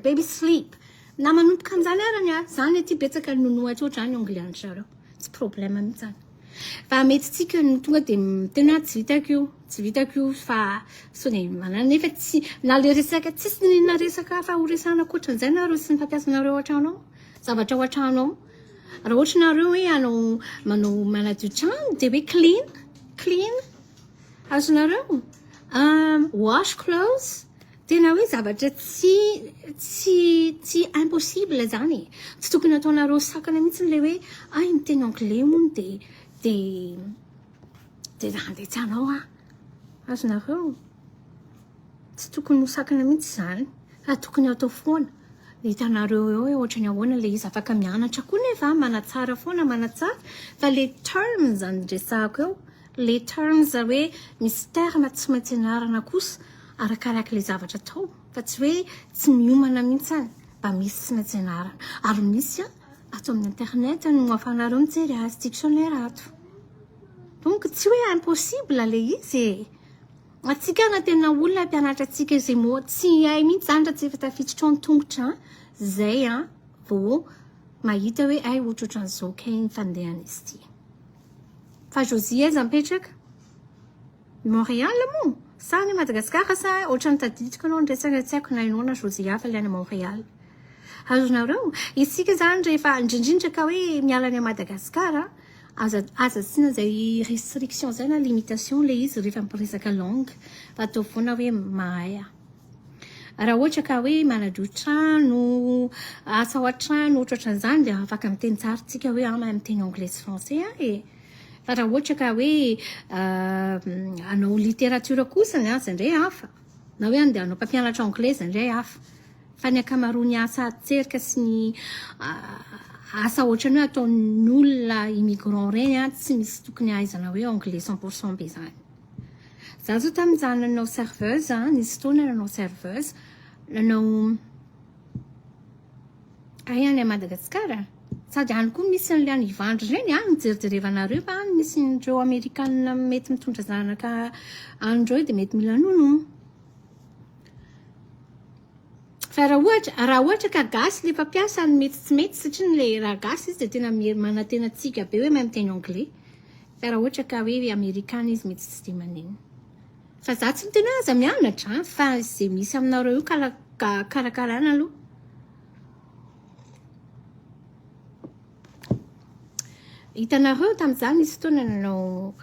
baby sleep na manompoka an'izany arany zany aty betsaka nonoa tsotra zany anglais antrareo tsy problème mihitsy zany fa mety tsika no tonga de tena tsy vitako io fa so de manana nefa tsy na le resaka tsisy nina resaka fa ho resana koatran'izay nareo sy ny fampiasanareo an-trano ao zavatra ao an-trano ao raha ohatra nareo hoe manao manadio trano de hoe clean azonareo wash clothes tena hoe zavatra tsy impossible zany tsy tokony ataonareo sakana mihitsy le hoe miteny anglais moa de andetsanao azonareo tsy tokony ho sakana mihitsy zany fa tokony atao foana hitanareo eo hoe ohatra ny ahoana le izy afaka mianatra koa nefa manatsara foana manatsara fa le terms zany resako eo le terms hoe misy terme tsy maintsy anarana kosa arakaraka le zavatra atao fa tsy hoe tsy miomana mihitsy any mba misy tsy maintsy anarana ary misy atao amin'ny internet no ahafahanareo mijery azy dictionnaire ato donc tsy hoe impossible le izy atsika na tena olona mpianatra atsika izay moa tsy hay mihitsy zany raha tsy efa tafiditra ao ny tongotra zay vao mahita hoe ohatrohatran'izao kay ny fandehana izy ty fa Josie aiza mipetraka Montréal moa sa ny Madagascar sa ohatrany tadidiko anao ny resaka tsy haiko na ianao na Josie fa le any Montréal azonareo isika zany rehefa indrindrindra ka hoe miala any Madagascar aza sina zay restriction zay na limitation le izy rehefa miresaka langue fa atao foana hoe mahay raha ohatra ka hoe manadio trano asa ao an-trano ohatran'izany de afaka miteny tsara tsika hoe mahay miteny anglais sy français fa raha ohatra ka hoe anao littérature kosa ny asa indray hafa na hoe andeha anao mpampianatra anglais indray hafa fa ny akamaroany asa atserika sy ny asa ohatrany hoe ataon'olona immigrant reny tsy misy tokony ahaizana hoe anglais 100% be zany Za zao tamin'izany nanao serveuse, nisy fotoana nanao serveuse, nanao any Madagascar. Sady any koa misy an'ilay any Ivandry ireny mijerijerevanareo fa any misy indreo Amerikanina mety mitondra zanaka andreo dia mety mila nono. Fa raha ohatra ka gasy ilay mpampiasa ny mety tsy mety satria ilay raha gasy izy dia tena manantena tsika be hoe mahay miteny anglais. Fa raha ohatra ka hoe Amerikana izy mety tsy dia manino. Fa za tsy miteny hoe aza mianatra fa izay misy aminareo io karakarana aloha. Hitanareo tamin'izany nisy fotoana nanao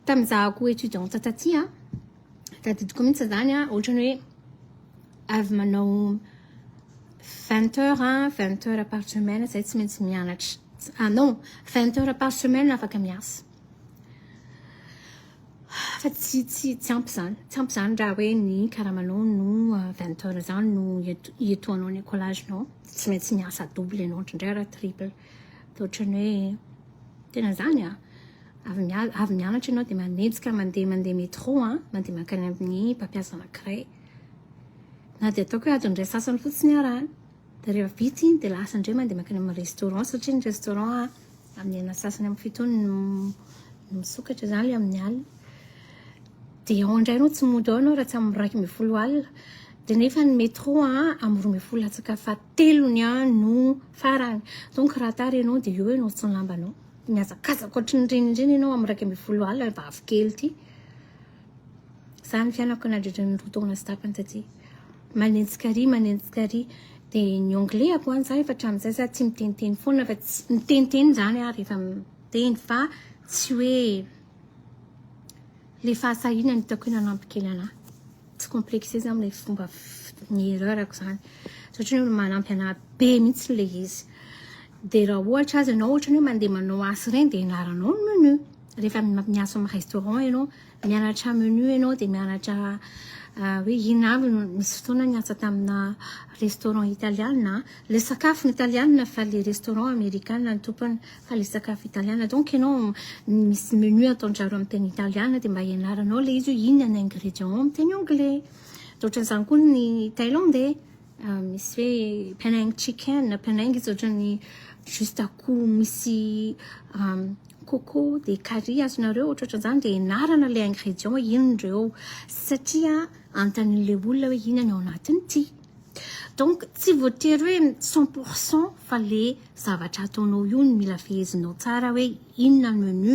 tamin'izahako étudiante taty tadidiko mihitsy zany ohatrany hoe avy manao 20 heures par semaine zay tsy maintsy mianatra. Non, 20 heures par semaine afaka miasa. Fa tsy ampy zany raha hoe ny karamanao no 20 heures zany no hietoanao ny écolagenao. Tsy maintsy miasa double ianao ndraindray triple. Ohatrany hoe tena zany avy mianatra ianao dia manenjika mandeha métro mandeha mankany amin'ny mpampiasa anankiray. Na dia ataoko hoe adiny iray sasany fotsiny arahana. Dia rehefa vita iny dia lasa indray mandeha mankany amin'ny restaurant satria ny restaurant amin'ny ena sasany amin'ny fito no misokatra zany ilay amin'ny alina. Dia ao indray anao tsy mody ao ianao raha tsy amin'ny 2:30 alina. Dia nefa ny métro amin'ny 2:30 latsaka fatelony no farany. Donc raha tara ianao dia eo ianao tsy lambanao. Miazakazaka ohatrany indreny ianao amin'ny 2:30 alina vavikely ty. Zany fianako nandritra ny roa taona sy tapany taty. Manenjika ry dia ny anglais ako any za efa hatramin'izay za tsy miteniteny foana fa tsy miteniteny zany rehefa miteny fa tsy hoe le fahasahiana ny hitako hoe nanampy kely anahy. Tsy complexe izy amin'ilay fomba ny erreurako zany satria ny manampy anahy be mihitsy le izy. Dia raha ohatra azy ianao ohatrany hoe mandeha manao asy ireny dia ianaranao ny menu. Rehefa miasa amin'ny restaurant ianao mianatra menu ianao dia mianatra hoe ina avy misy fotoana niasa tamina restaurant italiana. Le sakafo italiana fa le restaurant amerikana ny tompony fa le sakafo italiana. Donc ianao misy menu ataonjareo amin'ny teny italiana dia mba ianaranao le izy inona ny ingrédients amin'ny teny anglais. Ohatran'izany koa ny thaïlandais misy hoe penang chicken, penang izy ohatrany juste akoho misy coco dia curry azonareo ohatran'izany dia ianarana le ingrédients inondreo satria antan'ilay olona hoe inona ny ao anatiny ity. Donc tsy voatery hoe 100% fa le zavatra ataonao io no mila fehezinao tsara hoe inona ny menu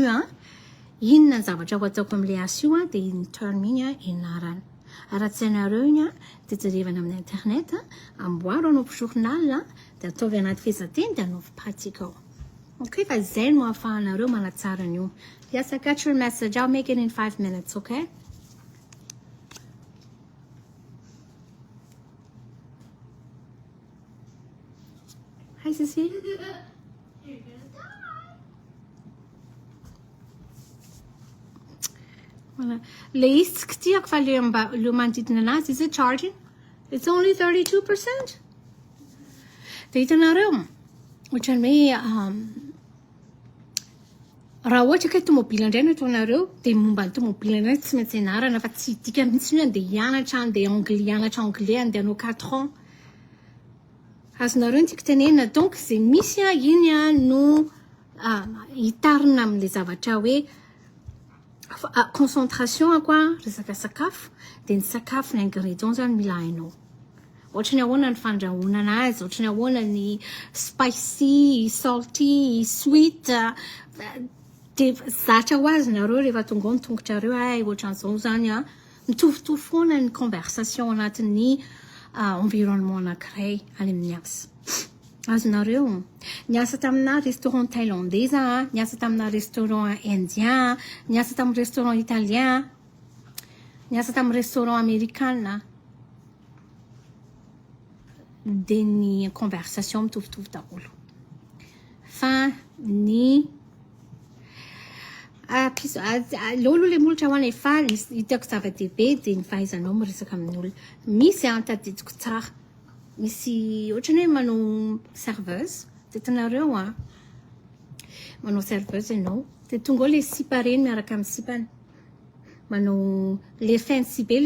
inona ny zavatra ho ataoko amin'ilay asa io dia ny terme iny ianarana. Raha tsy ianareo iny dia jerevana amin'ny internet amboaro anaovy journal dia ataovy anaty fehezanteny dia anaovy pratika ao. Okay, fa izay no ahafahanareo manatsara an'io. Yes, I got your message. I'll make it in 5 minutes, okay? Hi, Sissy. You're gonna die. Voilà. Le isik tiak fa le manodidina anazy is it charging? It's only 32%. Dia hitanareo ohatrany hoe raha ohatra ka tomobila indray no ataonareo dia momba ny tomobila indray tsy maintsy ianarana fa tsy dika mihitsy io andeha hianatra andeha anglais andeha hanao 4 ans. Azonareo ny tiako tenenina donc izay misy iny no hitarina amin'ilay zavatra hoe concentration resaka sakafo dia ny sakafo ny ingrédients zany mila hainao. Ohatrany ahoana ny fandrahoana anazy, ohatrany ahoana ny spicy, salty, sweet. Dia zatra ho azy nareo rehefa tonga ao ny tongotrareo ohatran'izao zany mitovitovy foana ny conversation anatin'ny environnement anankiray any amin'ny asa. Azonareo niasa tamina restaurant thaïlandais niasa tamina restaurant indien, niasa tamin'ny restaurant italien, niasa tamin'ny restaurant américain. Dia ny conversation mitovitovy daholo. Fa ny lolo le molitra hoana efa hitako zava-dehibe dia ny fahaizanao miresaka amin'ny olona. Misy tadidiko tsara. Misy ohatrany hoe manao serveuse. Dia hitanareo manao serveuse ianao. Dia tonga ao ilay sipa reny miaraka amin'ny sipany. manao le fancy be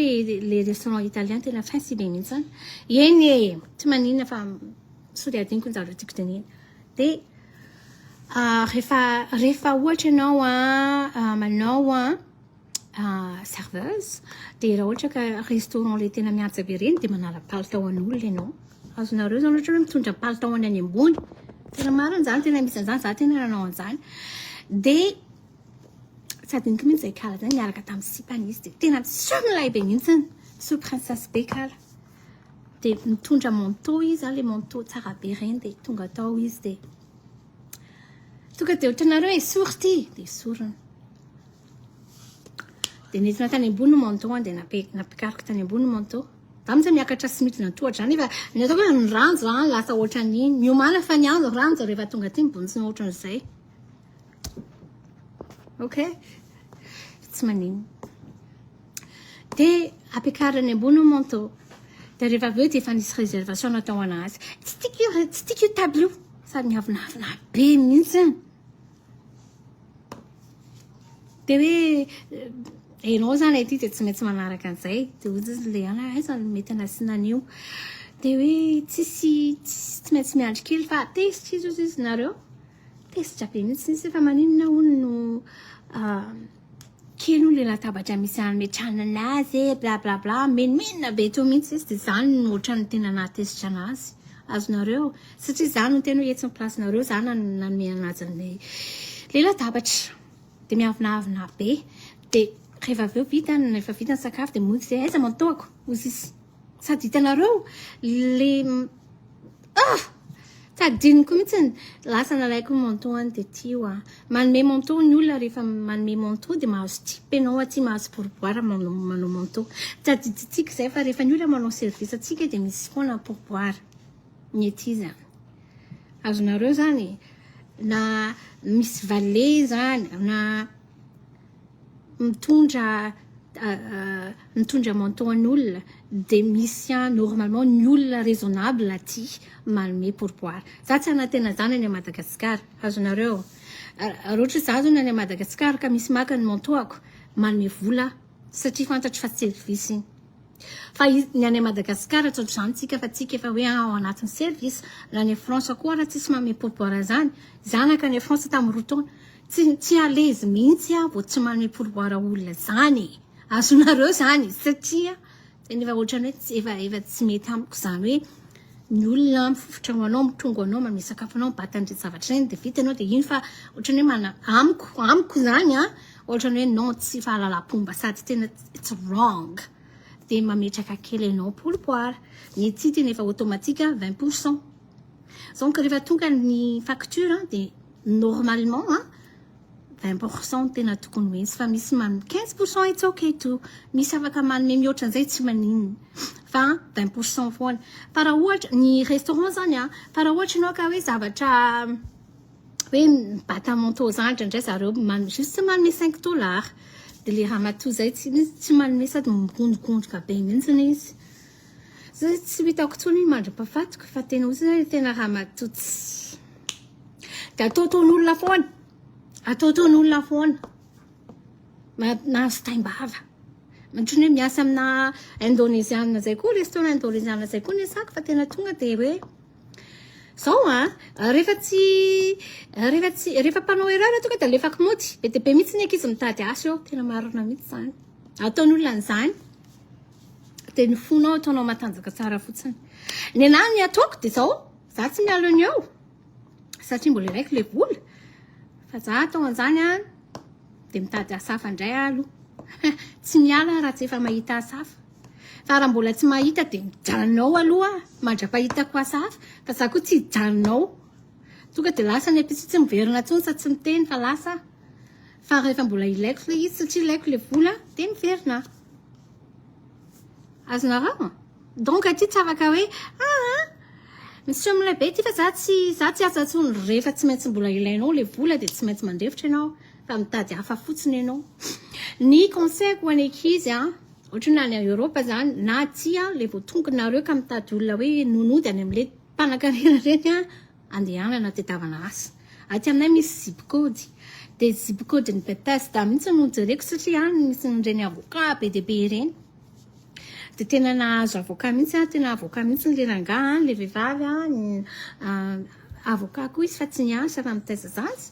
le restaurant italien tena fancy be mihitsy zany eny tsy maninona fa sody adiniko ny zavatra tiako tenena dia rehefa ohatra ianao manao serveuse dia raha ohatra ka restaurant le tena mihaja be reny dia manala palitao an'olona ianao azonareo zany ohatra hoe mitondra palitao any ambony tena marina zany tena misy an'izany za tena nanao an'izany dia tsy adiniko mihitsy zay kala zany miaraka tamin'ny sipany izy dia tena solon'ilay be mihitsy so princesse be kala dia mitondra manteau izy le manteau tsara be reny dia tonga tao izy dia tonga dia ohatranareo esory ty dia esorina dia nentina tany ambony manteau dia napikariko tany ambony manteau za mitsy miakatra sy midina tohatra zany efa ny ataoko hoe ny ranjo lasa ohatran'iny miomana fa ny andro ranjo rehefa tonga ty mibontsina ohatran'izay ok tsy manino dia ampiakarany ambony manteau dia rehefa avy eo dia efa nisy réservation natao anazy tsy tiako io tableau sady miavinavina be mihitsy dia hoe enao zany aty dia tsy maintsy manaraka an'izay dia ozy izy le aizany mety anasiana an'io dia hoe tsisy maintsy miandry kely fa tezitra izy nareo tezitra be mihitsy izy efa maninona hono no kely hono le latabatra misy ametrahana anazy bla bla bla menina be teo mihitsy izy dia zany no ohatrany tena nahatezitra anazy azonareo satria zany no tena hoe etsy ny placenareo zany nanome anazy le latabatra dia miavinavina be dia rehefa avy eo rehefa vita ny sakafo dia mozy zay aiza mantoako ozy izy sady hitanareo le tsy adiniko mihitsy lasa nalaiko manteau any dia tio manome manteau ny olona rehefa manome manteau dia mahazo tipe ianao aty mahazo pourboire manao manteau tsy adiditsika izay fa rehefa ny olona manao service atsika dia misy foana pourboire ny ety zany azonareo zany na misy valet zany na mitondra manteau an'olona dia misy normalement ny olona raisonnable aty manome pourboire za tsy anatena zany any Madagascar azonareo raha ohatra za zany any Madagascar ka misy maka ny manteauako manome vola satria fantatro fa service iny fa ny any Madagascar tsotra zany tsika fa tsika efa hoe ao anatin'ny service na ny France koa raha tsisy manome pourboire zany zanaka ny France tamin'ny roa taona tsy alaizy mihitsy vao tsy manome pourboire olona zany azonareo zany satria tena efa ohatrany hoe efa tsy mety amiko zany hoe ny olona mifofotra anao mitongo anao manome sakafo anao mibatandry zavatra reny dia vita anao dia iny fa ohatrany hoe amiko zany ohatrany hoe non tsy fahalalam-pomba sady tena it's wrong dia mametraka kely anao pourboire ny ety tena efa automatique 20% donc rehefa tonga ny facture dia normalement 20% tena tokony mihitsy fa misy 15% it's okay to misy afaka manome mihoatra an'izay tsy maninona fa 20% foana fa raha ohatra ny restaurant zany fa raha ohatra ianao ka hoe zavatra hoe mibata manteau zany indray zareo juste manome $5 dia le raha matoa zay tsy manome sady migondrigondroka be mihitsiny izy zay tsy hitako tsony iny mandra-pahafatiko fa tena ozy zay tena raha matotsy dia ataon'olona foana ataon'olona foana nahazo tain-bava mantrony hoe miasa amina indonésiana zay koa restaurant indonésiana zay koa ny sako fa tena tonga dia hoe zao rehefa mpanao erreur tonga dia alefako mody be dia be mihitsy ny ankizy mitady aso eo tena marina mihitsy zany ataon'olona an'izany dia ny fonao ataonao matanjaka tsara fotsiny ny anahy ny ataoko dia zao za tsy mialo ny eo satria mbola iraiko le vola fa za atao an'izany dia mitady asafa indray aloha tsy miala raha tsy efa mahita asafa fa raha mbola tsy mahita dia mijanonao aloha mandra-pahitako asafa fa za koa tsy hijanonao tonga dia lasa ny episy tsy miverina tsony sa tsy miteny fa lasa fa rehefa mbola ilaiko le izy satria ilaiko le vola dia miverina azonareo donc aty tsy afaka hoe misy amin'ilay be ty fa za tsy asa tsony rehefa tsy maintsy mbola ilainao le vola dia tsy maintsy mandrefitra ianao fa mitady hafa fotsiny ianao ny conseil ho any ankizy ohatra na any Europa zany na aty le vao tongonareo ka mitady olona hoe nonody any amin'ilay mpanakarena reny andehanana tediavana asa aty aminay misy zip-code dia zip-code ny betesta mihitsy no jereko satria any misy nireny avocat be dia be ireny dia tena nahazo avocat mihitsy tena avocat mihitsy ny le rangahy le vehivavy avocat koa izy fa tsy niasa fa mitaiza zazy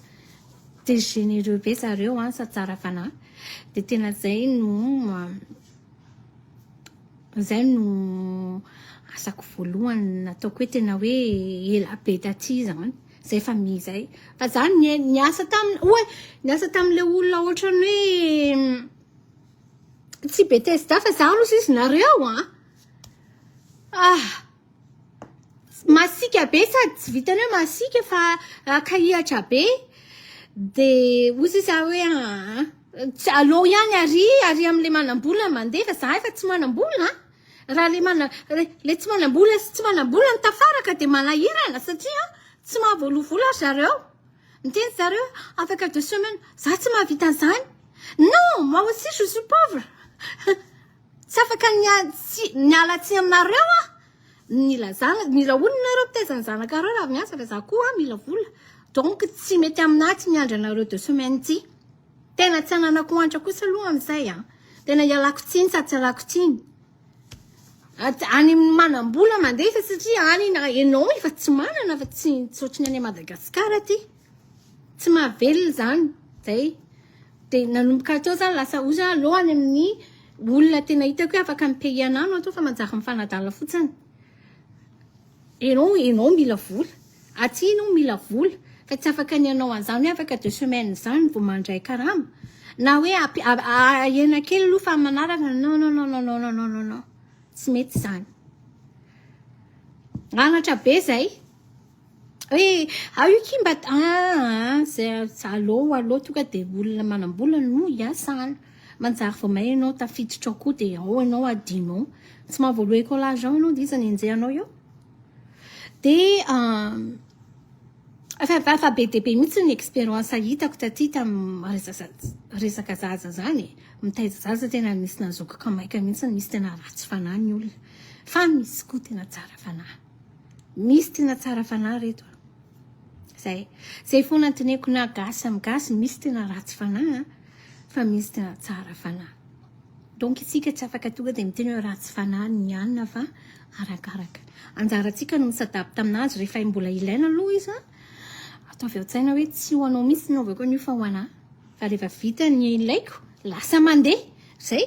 dia généreux be zareo sa tsara fanahy dia tena zay no asako voalohany nataoko hoe tena hoe ela be taty zany zay fa mizay fa zany niasa tamin'le olona ohatrany hoe tsy betesda fa za aloha izy nareo masika be sady tsy vitany hoe masika fa kahihatra be dia ozy za hoe aloha ihany ary amin'le manam-bola mandeha fa za efa tsy manam-bola raha le tsy manam-bola sy tsy manam-bola ny tafaraka dia manahirana satria tsy mahavoalovola zareo miteny zareo afaka 2 semaines za tsy mahavita an'izany non moi aussi je suis pauvre tsy afaka nialatsy aminareo mila olona nareo mpitaizany zanakareo raha miasa fa za koa mila vola donc tsy mety aminaty miandry anareo 2 semaines ty tena tsy ananako antra kosa aloha amin'izay tena ialako tsiny sady tsy alako tsiny any manam-bola mandeha fa satria any enao efa tsy manana fa tsy ohatrany any Madagascar ty tsy mahavelona zany zay dia nanomboka teo zany lasa ozy alohany amin'ny olona tena hitako hoe afaka mipay anano atao fa manjaka mifanadala fotsiny enao mila vola aty enao mila vola fa tsy afaka ny anao an'izany hoe afaka 2 semaines zany vao mandray karama na hoe ahena kely aloha fa manaraka non tsy mety zany anatra be zay hoe io kimba aloha tonga dia olona manam-bola no hiasana manjary vao may ianao tafiditra koa dia ianao adinao tsy mahavoalo écolage ianao dia iza ny enjehanao eo dia fa be dia be mihitsy ny expérience hitako taty tamin'ny resaka zaza zany mitaiza zaza tena misy nazokaka maika mihitsy misy tena ratsy fanahy ny olona fa misy koa tena tsara fanahy misy tena tsara fanahy reto zay foana anteneko na gasy amin'ny gasy misy tena ratsy fanahy fa misy tena tsara fanahy donc isika tsy afaka tonga dia miteny hoe ratsy fanahy ny anina fa arakaraka anjarantsika no misadapy taminazy rehefa mbola ilaina aloha izy ataovy ao-tsaina hoe tsy ho anao misy naovako an'io fa ho anahy fa rehefa vita ny ilaiko lasa mandeha zay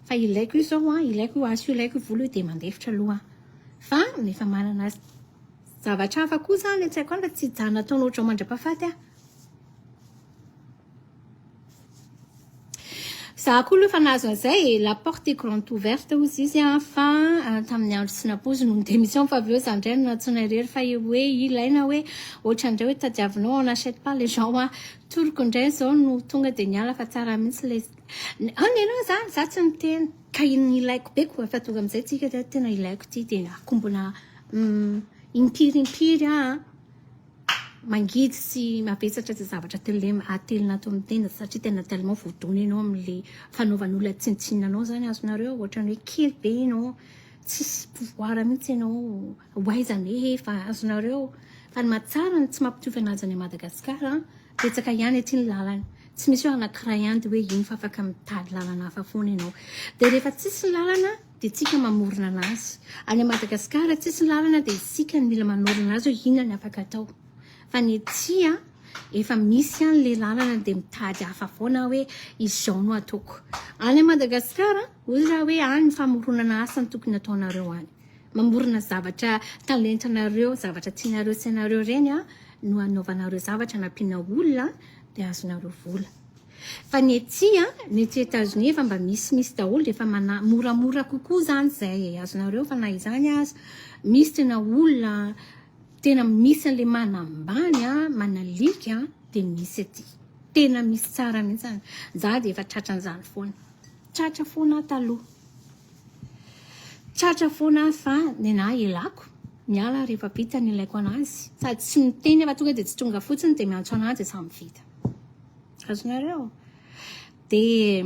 fa ilaiko io zao ilaiko io asy io ilaiko io vola io dia mandefitra aloha fa nefa manana zavatra hafa koa zany tsy haiko fa tsy jana ataonao ohatranao mandra-pahafaty za koa aloha fa nahazo an'izay la porte est grande ouverte ozy izy fa tamin'ny andro sy napozy noho ny démission fa avy eo zany indray no natsoina irery fa hoe ilaina hoe ohatrandray hoe tadiavinao on achète pas les gens toroko indray zao no tonga dia niala fa tsara mihitsy le anenao zany za tsy miteny ka iny ilaiko be koa fa tonga amin'izay tsika dia tena ilaiko ty dia akombona impirimpiry mangidy sy mavesatra tsy zavatra atelina atao amin'ny tenda satria tena tellement voadona ianao amin'le fanaovan'olona tsintsinanao zany azonareo ohatrany hoe kely be ianao tsisy pouvoir mihitsy ianao hoaizany fa azonareo fa ny matsara ny tsy mampitovy anazy any Madagascar betsaka ihany aty ny lalana tsy misy hoe anankiray ihany dia hoe iny fa afaka mitady lalana hafa foana ianao dia rehefa tsisy lalana dia tsika mamorona anazy any Madagascar tsisy lalana dia isika ny mila manorona azy hoe inona ny afaka atao fa ny ety efa misy le lalana dia mitady hafa foana hoe izao no ataoko any Madagascar ozy raha hoe any famoronana asa ny tokony ataonareo any mamorona zavatra talentanareo zavatra tianareo sy anareo reny no anaovanareo zavatra nampiana olona dia azonareo vola fa ny ety États-Unis efa mba misy daholo dia efa moramora kokoa zany zay azonareo fa na izany azy misy tena olona tena misy an'le manambany manalika dia misy aty tena misy tsara mihitsy za dia efa tratran'izany foana tratra foana taloha tratra foana fa nenahy elako miala rehefa vita ny ilaiko anazy sady tsy miteny efa tonga dia tsy tonga fotsiny dia miantso anazy sa mivita azonareo dia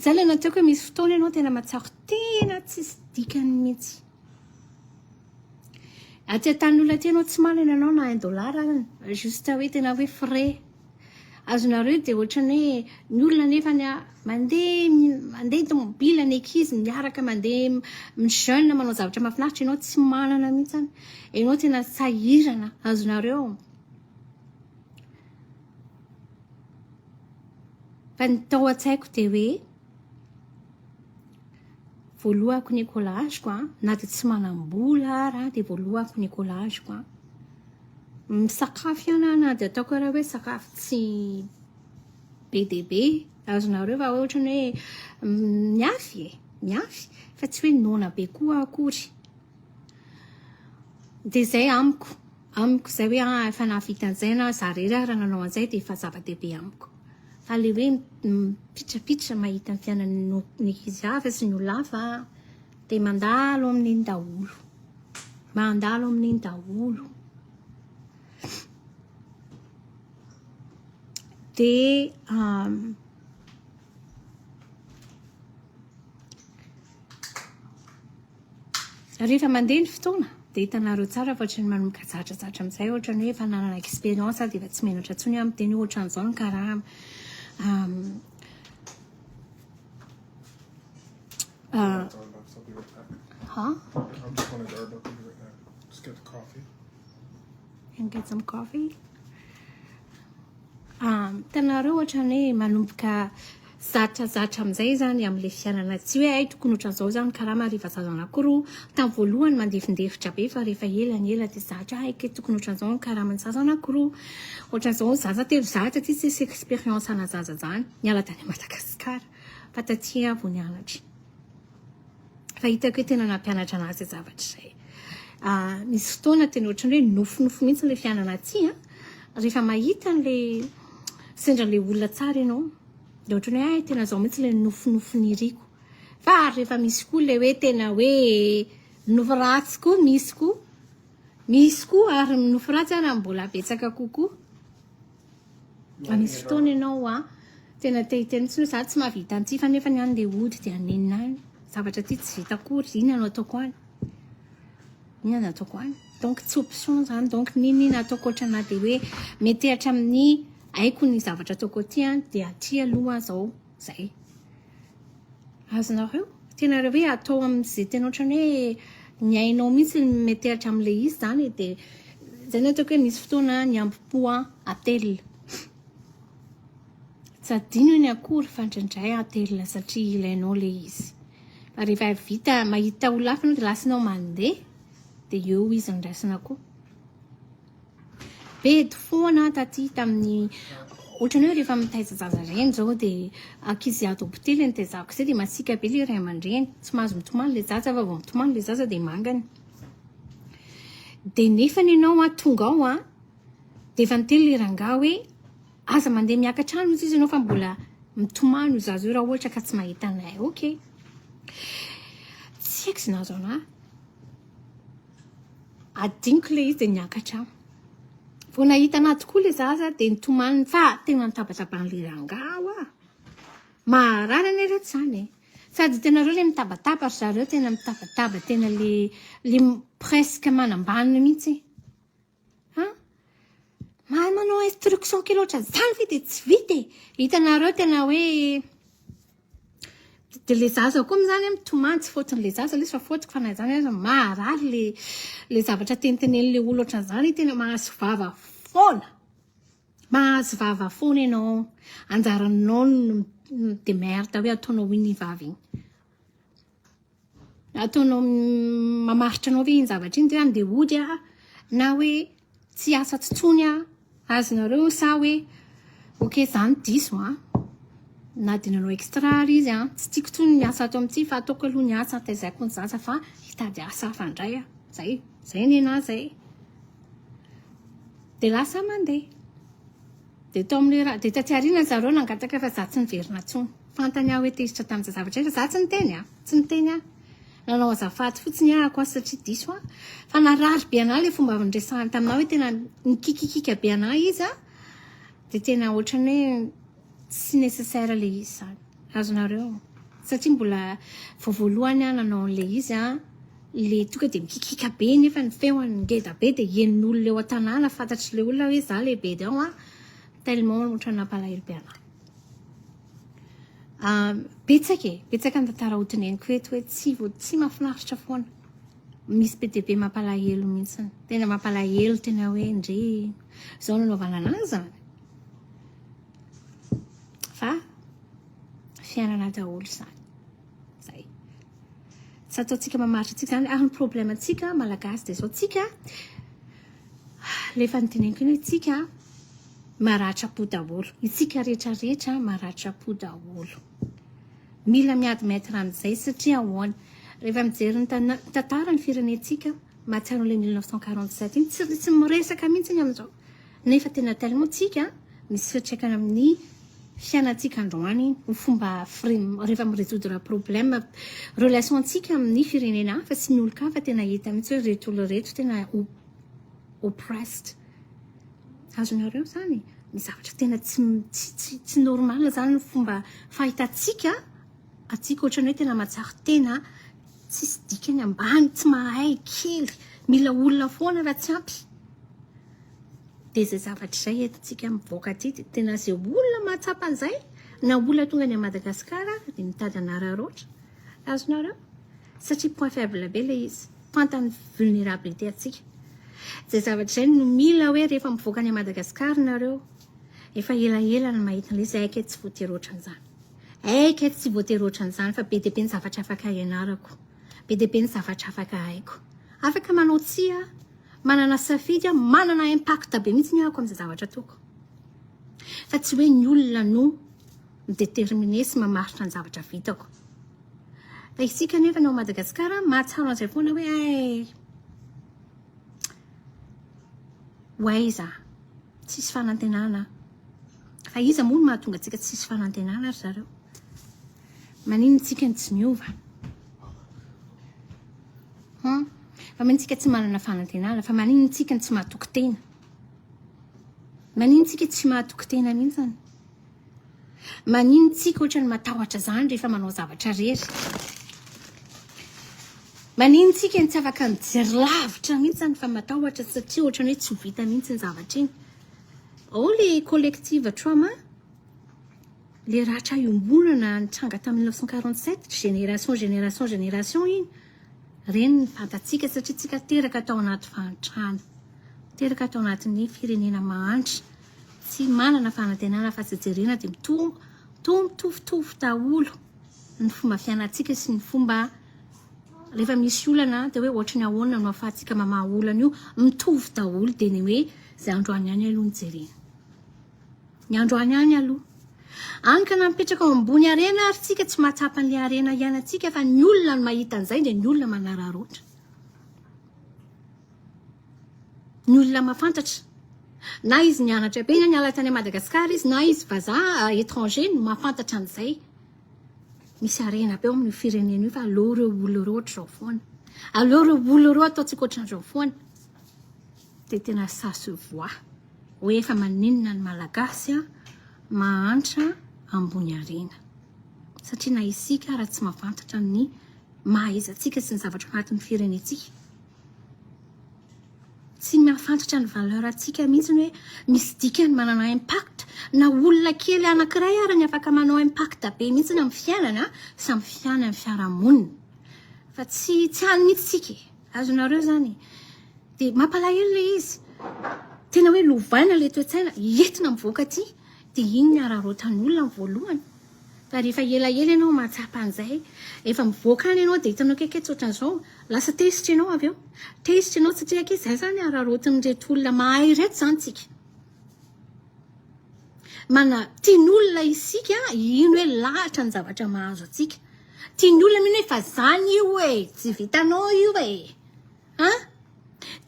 zay ilay nataoko hoe misy fotoana ianao tena matsaro tena tsisy dikany mihitsy aty an-tan'olona aty anao tsy malina anao na $1 arany juste hoe tena hoe frais azonareo dia ohatrany hoe ny olona nefa mandeha tomobila ny ankizy miaraka mandeha jeune manao zavatra mahafinaritra ianao tsy manana mihitsy ianao tena sahirana azonareo fa ny tao an-tsaiko dia hoe voalohako ny écolageko na dia tsy manam-bola ara dia voalohako ny écolageko misakafo ihany na dia ataoko raha hoe sakafo tsy be dia be azonareo fa ohatrany hoe miafy fa tsy hoe nona be koa akory dia izay amiko izay hoe efa navita an'izay na zarery raha nanao an'izay dia efa zava-dehibe amiko fa le hoe mipitrapitra mahita ny fiainan'ny ankizy hafa sy ny olona hafa dia mandalo amin'iny daholo dia rehefa mandeha ny fotoana dia hitanareo tsara fa ohatrany manomboka zatrazatra amin'izay ohatrany hoe efa nanana expérience dia efa tsy menatra ntsony amin'ny teny ohatran'izao ny karaha I'm just going to garden up here right now. Just get the coffee. And get some coffee. Tanareo ohatrany hoe manomboka zatrazatra amin'izay zany amin'ilay fiainana tsy hoe ay tokony ohatran'izao zany karama rehefa zaza anankiroa tamin'ny voalohany mandefindefitra be fa rehefa ela dia zatra aika tokony ohatran'izao ny karamany zaza anankiroa ohatran'izao zaza telo zatra ty tsy expérience ana zaza zany niala tany Madagascar fa taty avo nianatra fa hitako hoe tena nampianatra anazy zavatra izay misy fotoana tena ohatrany hoe nofinofo mihitsy ilay fiainana aty rehefa mahita n'lay sendran'ilay olona tsara ianao dia ohatrany hoe tena zao mihitsy ilay nofinofo niriko fa rehefa misy koa ilay hoe tena hoe nofo ratsy koa misy koa ary nofo ratsy ary mbola betsaka kokoa misy fotoana ianao tena tehiteny tsy hoe za tsy mahavita an'ity fa nefa ny any dia ody dia anenina any zavatra ty tsy vita akory inona no ataoko any donc tsy option zany donc ninina ataoko ohatrana dia hoe metehatra amin'ny haiko ny zavatra ataoko aty dia aty aloha zao zay azonareo tena raha hoe atao amin'izay tena ohatrany hoe ny ainao mihitsy metehatra amin'ilay izy zany dia zay ny ataoko hoe misy fotoana ny ampi-po atel tsy adino ny akory fa indraindray atel satria ilainao ilay izy fa rehefa vita mahita olona hafa dia lasanao mandeha dia eo izy ndraisina koa bedy foana taty tamin'ny ohatrany hoe rehefa mitaiza zaza reny zao dia ankizy ato hôpitely ny taizako izay dia masika be ilay ray aman-dreny tsy mahazo mitomany ilay zaza fa vao mitomany ilay zaza dia mangany dia nefa ny ianao tonga ao dia efa niteny ilay rangahy hoe aza mandeha miakatra any izy ianao fa mbola mitomany io zaza io raha ohatra ka tsy mahita anay okey tsy haiko zinazo ana adiniko ilay izy dia niakatra vao nahita anahy tokoa ilay zaza dia nitomany fa tena nitabataba-n'ilay rangahy marary any rehetra zany sady tena reo ilay mitabataba ry zareo tena mitabataba tena le presque manambanina mihitsy manao instruction kely ohatra zany ve dia tsy vita hitanareo tena hoe dia ilay zaza koa zany mitomany tsy fotin'ilay zaza ilay fa fotiko fa na zany marary ilay zavatra tenitenen'ilay olo ohatran'izany tena mahazo vava foana ianao anjaranao dia merda hoe ataonao iny vavy iny ataonao mamaritra anao hoe iny zavatra iny dia ody na hoe tsy asa tsotsony azonareo sa hoe okey zany diso na dia nanao extra ary izy tsy tiako toy ny miasa ato amin'ity fa ataoko aloha ny asa taizako ny zaza fa hitady asa hafa indray zay ny anahy zay dia lasa mandeha dia tao amin'ilay raha dia taty aoriana zareo nangataka fa za tsy niverina ntsony fantany hoe tezitra tamin'izay zavatra za tsy niteny nanao azafady fotsiny ahako satria diso fa narary be anahy ilay fomba ndresahany taminahy hoe tena nikikikika be anahy izy dia tena ohatrany hoe tsy nécessaire ilay izy zany azonareo satria mbola voalohany nanao an'ilay izy le tonga dia mikikika be nefa ny feony ngeda be dia henin'olona eo an-tanàna fantatry le olona hoe za lehibe dia ao tellement ohatra nampalahelo be anahy betsaka ny tantara otineniko eto hoe tsy mahafinaritra foana misy be dia be mampalahelo mihitsiny tena mampalahelo tena hoe ndre zao nanaovana anazy zany fa fiainana daholo zany zay tsy ataontsika mamaritra antsika zany ary ny problème antsika malagasy dia zao tsika lefa nyteneniko iny hoe tsika maratra-po daholo itsika rehetrarehetra maratra-po daholo mila miady-maître amizay satria ahoana rehefa mijery ny tantara ny firenentsika mahatsiaro le 1947 iny tsy miresaka mihitsy iny amin'izao nefa tena tellement tsika misy fitraikana amin'ny fiainantsika androany ny fomba rehefa mirésoudre problème relation antsika amin'ny firenena fa tsy ny olo-ka fa tena hita mihitsy hoe reto olo reto tena oppressed azonareo zany ny zavatra tena tsy normal zany ny fomba fahitatsika atsika ohatrany hoe tena matsaro tena tsisy dikany ambany tsy mahay kely mila olona foana raha tsy ampy dia zay zavatra izay etontsika mivoaka aty dia tena zay olona mahatsapa an'izay na olona tonga any Madagascar dia mitady anararoatra azonareo satria point faible be le izy fantany vulnérabilité atsika zay zavatra izay no mila hoe rehefa mivoaka any Madagascar nareo efa ela ny mahita an'ilay izy aika tsy voatery ohatran'izany aika tsy voatery ohatran'izany fa be dia be ny zavatra afaka ianarako be dia be ny zavatra afaka haiko afaka manao tsia manana safidy manana impact be mihitsy ny ako amin'izay zavatra toko fa tsy hoe ny olona no midéterminé sy mamaritra ny zavatra vitako fa isika nefa nao Madagascar mahatsaro an'izay foana hoe iza tsisy fanantenana fa iza moa no mahatonga antsika tsisy fanantenana ry zareo manino tsika ny tsy miova fa manitsika tsy manana fanantenana fa manino tsika ny tsy mahatokotena manino tsika tsy mahatokotena mihitsiny manino tsika ohatra ny matahotra zany rehefa manao zavatra rery manino tsika ny tsy afaka nijery lavitra mihitsiny fa matahotra satria ohatra ny hoe tsy ho vita mihitsy ny zavatra iny ao le collective trauma le ratra iombonana nitranga tamin'ny 1947 génération iny reny ny fantatsika satria tsika teraka tao anaty fahantrana teraka tao anatin'ny firenena mahantra tsy manana fanantenana fa jejerena dia mitovitovy daholo ny fomba fiainatsika sy ny fomba rehefa misy olana dia hoe ohatra ny ahoana no ahafahantsika mamaha olana io mitovy daholo dia ny hoe zay androany any aloha nijerena ny androany any aloha anka na mipetraka ao ambony arena ary tsika tsy mahatsapa an'ilay arena ianantsika fa ny olona no mahita an'izay dia ny olona manararoatra ny olona mahafantatra na izy nianatra be ny ala tany Madagascar izy na izy vazaha étranger no mahafantatra an'izay misy arena be ao amin'ny firenena io fa aleo reo olo reo ohatr'izao foana aleo reo olo reo ataontsika ohatran'izao foana dia tena sasy voa hoe efa maninona ny malagasy mahantra ambony arena satria na isika raha tsy mahafantatra ny mahaizantsika sy ny zavatra anatin'ny firenentsika tsy mahafantatra ny valeur atsika mihitsy hoe misy dikany manana impact na olona kely anankiray ary ny afaka manao impact be mihitsy amin'ny fiainana sy amin'ny fiainana fiarahamonina fa tsy hany mihitsy tsika azonareo zany dia mampalahelo le izy tena hoe lovaina le toe-tsaina entina mivoaka aty dia iny ny ararotan'ny olona ny voalohany fa rehefa ela ianao mahatsapa an'izay efa mivoaka any ianao dia hitanao kaiketsy ohatran'izao lasa tesitra ianao avy eo tesitra ianao satria ake izay zany ararotiny reto olona mahay reto zany tsika tian'olona isika ino hoe lahatra ny zavatra mahazo atsika tian'olona mino hoe fa zany io tsy vitanao io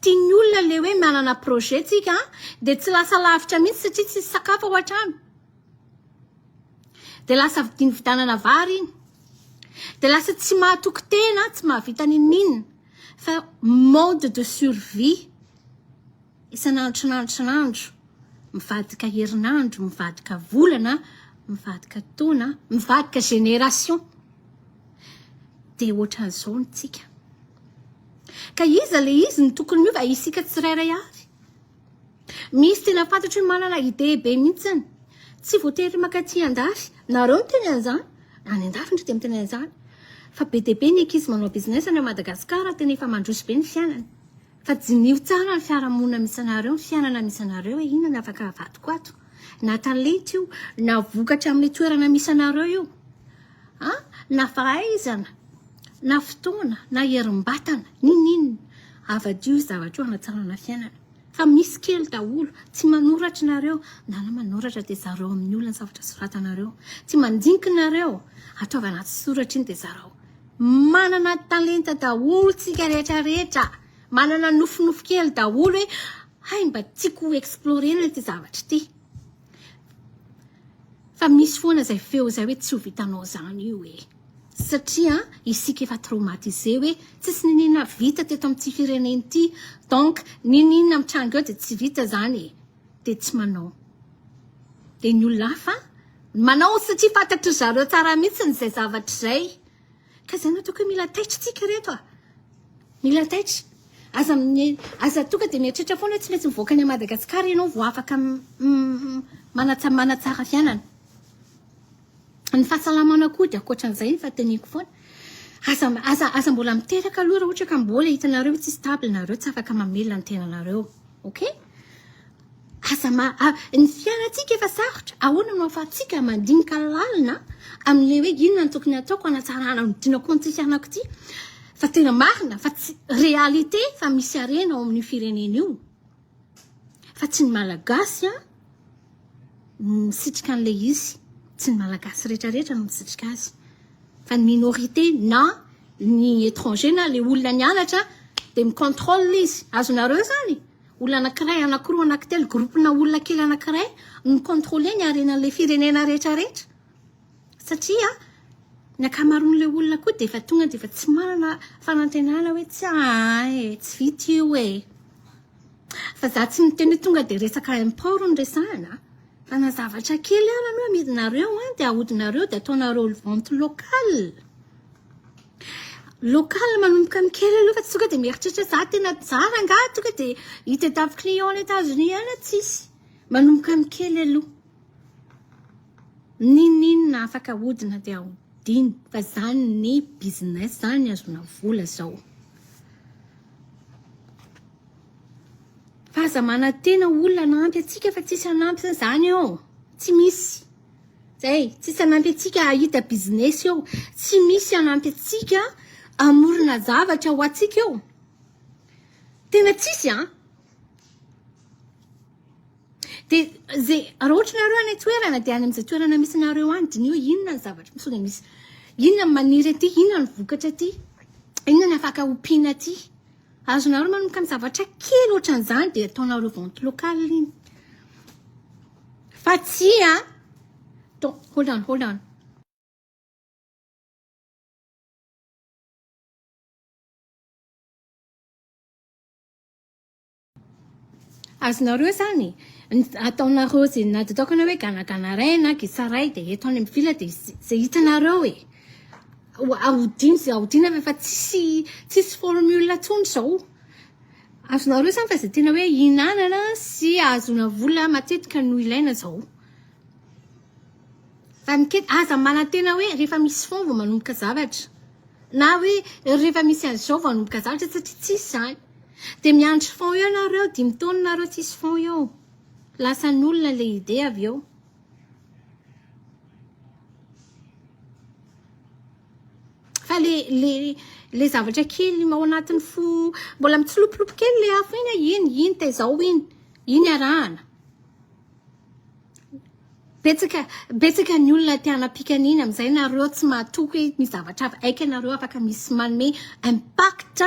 tian'ny olona le hoe manana projet tsika dia tsy lasa lavitra mihitsy satria tsy sakafo ao an-trano dia lasa vidiny vidanana vary iny dia lasa tsy mahatokotena tsy mahavita ninina fa mode de survie isan'andro mivadika herinandro mivadika volana mivadika taona mivadika génération dia ohatran'izao ny tsika ka iza le izy ny tokony miova isika tsirairay avy. Misy tena fantatry ny manana ide be mihitsiny. Tsy voatery makaty andafy. Nareo miteny an'izany. Any andafy ndry dia miteny an'izany. Fa be dia be ny ankizy manao business any Madagascar tena efa mandroso be ny fiainana. Fa jinio tsara ny fiarahamonina misy anareo, ny fiainana misy anareo hoe inona ny afaka avadiko ato. Na talenta io, na vokatra amin'ny toerana misy anareo io. Na fahaizana, na fotoana, na herim-batana, ninina. Avadio zavatra io hanatsarana fiainana. Fa misy kely daholo, tsy manoratra nareo, na manoratra dia zareo amin'ny olona ny zavatra soratanareo. Tsy mandinika nareo, ataova anaty soratra iny dia zareo. Manana talenta daholo tsika rehetra. Manana nofinofo kely daholo hoe hay mba tiako ho explorena ity zavatra ity. Fa misy foana izay feo izay hoe tsy ho vitanao izany io e. Satria isika efa traumatisé hoe tsisy ninina vita teto amin'ity firenena ity, donc ninina mitranga eo dia tsy vita izany e, dia tsy manao. Dia ny olona hafa manao satria fantatry zareo tsara mihitsy izay zavatra izay. Ka izay no ataoko hoe mila taitra tsika reto mila taitra. Aza tonga dia mieritreritra foana hoe tsy maintsy mivoaka any Madagascar ianao vao afaka manatsara fiainana. Ny fahasalamana koa dia ankoatran'izay fa teniko foana. Aza mbola miteraka aloha raha ohatra ka mbola hitanareo tsy stable nareo, tsy afaka mamelona ny tenanareo. Okay? Ny fiainantsika efa sarotra. Ahoana no ahafahantsika mandinika lalina amin'ilay hoe inona ny tokony ataoko hanatsarana ny dinako ny fiainako ity. Fa tena marina, fa tsy réalité fa misy arena ao amin'ny firenena io. Fa tsy ny Malagasy misitrika an'ilay izy. Tsy ny Malagasy rehetrarehetra no misitrika azy. Fa ny minorité na ny étranger na ilay olona nianatra dia micontrôle izy. Azonareo izany. Olona anankiray, anankiroa, anankitelo, groupena olona kely anankiray no micontrôle ny arenan'ilay firenena rehetrarehetra. Satria ny akamaroan'ilay olona koa dia efa tonga dia efa tsy manana fanantenana hoe tsy vita io e. Fa za tsy miteny tonga dia resaka import ny resahana. Fa na zavatra kely ara no amidinareo dia ahodinareo dia ataonareo vente locale. Local manomboka amin'ny kely aloha fa tsy tonga dia mieritreritra za tena tsara nga tonga dia hitadiavy client any États-Unis any tsisy. Manomboka amin'ny kely aloha. Ninina afaka ahodina dia ahodina. Fa zany ny business, zany azona vola zao. Fa aza mana tena olona anampy atsika fa tsisy anampy zany eo. Tsy misy. Zay, tsisy anampy atsika ahita business eo. Tsy misy anampy atsika amorona zavatra ho atsika eo. Tena tsisy dia raha ohatra nareo any toerana dia any amin'izay toerana misy nareo any dia io inona ny zavatra misy misy. Inona ny maniry aty, inona ny vokatra aty, inona ny afaka ompiana aty. Azonareo manomboka amin'ny zavatra kely ohatran'izany dia ataonareo vente locale iny. Fa tsy hold on. Azonareo zany ataonareo izay natokana hoe ganaganaray na gisaray dia eto any amin'ny vila dia izay hitanareo e. Ahodina fa tsisy formule tsony izao. Azonareo zany fa izay tena hoe hinanana sy azona vola matetika no ilaina izao. Fa aza manantena hoe rehefa misy fond vao manomboka zavatra. Na hoe rehefa misy an'izao vao manomboka zavatra satria tsisy izany. Dia miandry fond eo nareo, 5 taona nareo tsisy fond eo. Lasan'olona ilay ide avy eo. Fa le zavatra kely ao anatin'ny mbola mitsilopilopy kely le afo iny taizao iny arahana. Betsaka ny olona tianapikana iny amin'izay nareo tsy mahatoky hoe ny zavatra hafa aika nareo afaka misy manome impact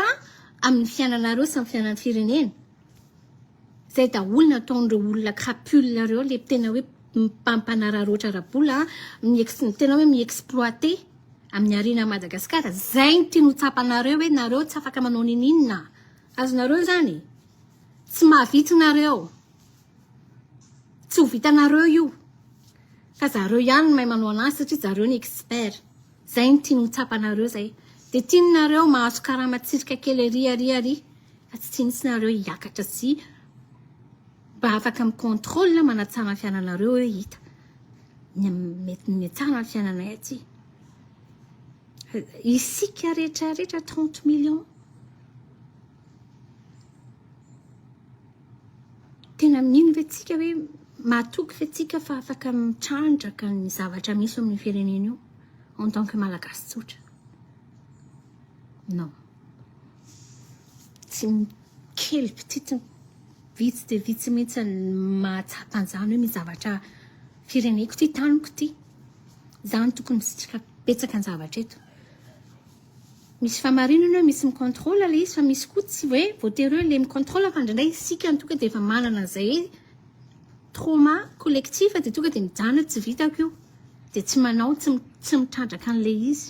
amin'ny fiainanareo sy amin'ny fiainan'ny firenena. Izay daholo nataon'ireo olona crapule reo le tena hoe mpanararoatra rabola tena hoe mi-exploiter amin'ny arena Madagascar. Zay ny tiany ho tsapanareo hoe nareo tsy afaka manao ninina. Azonareo zany tsy mahavita nareo. Tsy ho vitanareo io. Fa zareo ihany no mahay manao anazy satria zareo ny expert. Zay ny tiany ho tsapanareo zay. dia tianareo mahazo karamatsirika kely ry fa tsy tiantsynareo hiakatra sy mba afaka micontrôle manatsara ny fiainanareo hoe hita mety miatsara ny fiainanay aty isika rehetrarehetra 30 millions tena minino ve tsika hoe mahatoky fe tsika fa afaka mitrandraka ny zavatra misy amin'ny firenena io en tant que malagasy tsotra non tsy kely petite vitsy dia vitsy mihitsy mahatsapan'izany hoe misy zavatra fireneko ty taniko ty zany tokony misitrika betsaka ny zavatra eto misy famarinana hoe misy micontrôle le izy fa misy koa tsy hoe voatery hoe le micontrôle fa indraindray isika ny tonga dia efa manana zay trauma collectif dia tonga dia mijana tsy vitako io dia tsy manao tsy mitrandraka an'le izy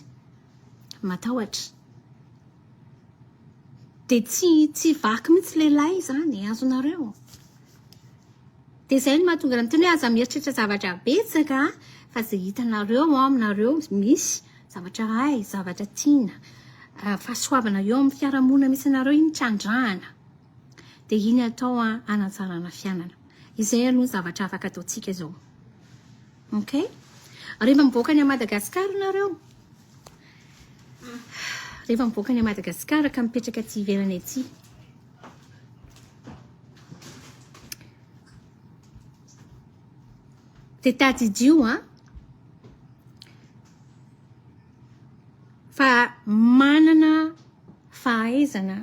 matahotra dia tsy vaky mihitsy lehilahy zany azonareo dia zay no mahatonga raha miteny hoe aza mieritreritra zavatra betsaka fa zay hitanareo aminareo misy zavatra hay zavatra tiana fahasoavana eo amin'ny fiarahamonina misy anareo iny trandrahana dia iny atao anatsarana fiainana izay aloha zavatra afaka ataontsika izao okay rehefa mivoaka ny a Madagascar nareo rehefa mivoaka ny a Madagascar ka mipetraka aty ivelany aty dia tadidio fa manana fahaizana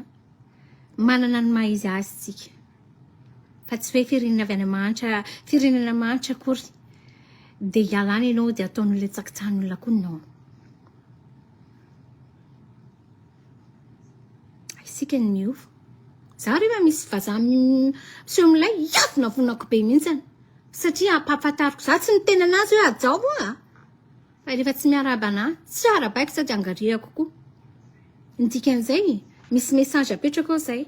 manana ny maha-izy azy tsika fa tsy hoe firenena avy any firenena manitra akory dia hialany ianao dia ataon'olona tsakitsahan'olona koa nao isika ny miova za rehefa misy vazaha miseho amin'ilay iavina vonako be mihitsiny satria ampahafantariko za tsy nitena anazy hoe ajao moa fa rehefa tsy miarabana tsy arabaiko sady angariako koa nidikan'izay misy message apetraka ao zay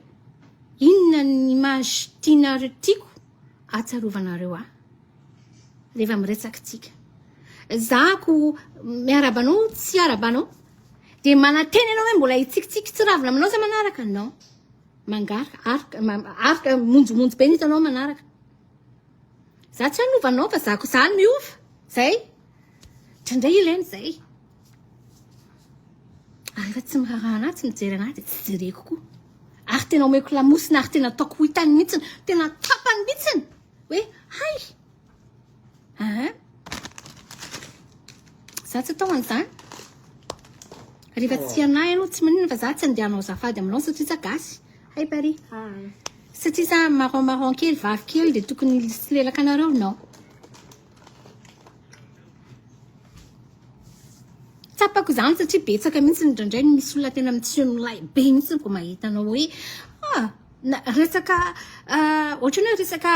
inona ny image tiako atsarovanareo rehefa miresaka tsika zako miarabanao tsy arabanao dia mananteny ianao hoe mbola hitsikitsiky tsy ravina aminao za manaraka nao araka monjomonjo be nitanao manaraka za tsy hanovanao fa zako zany miova zay trandray ilainy zay rehefa tsy mirahana tsy mijery anahy dia tsy jereko koa ary tena omeko lamosina ary tena ataoko hitany mihitsiny tena tapany mihitsiny hoe hay za tsy atao an'izany rehefa tsy anahy ianao tsy manina fa za tsy andehanao zafady aminao satria za gasy hay Paris satria za marron kely vavy kely dia tokony tsy lelaka anareo nao tsapako zany satria betsaka mihitsy ndraindray misy olona tena mitsion'olay be mihitsy ko mahita anao hoe resaka ohatrany hoe resaka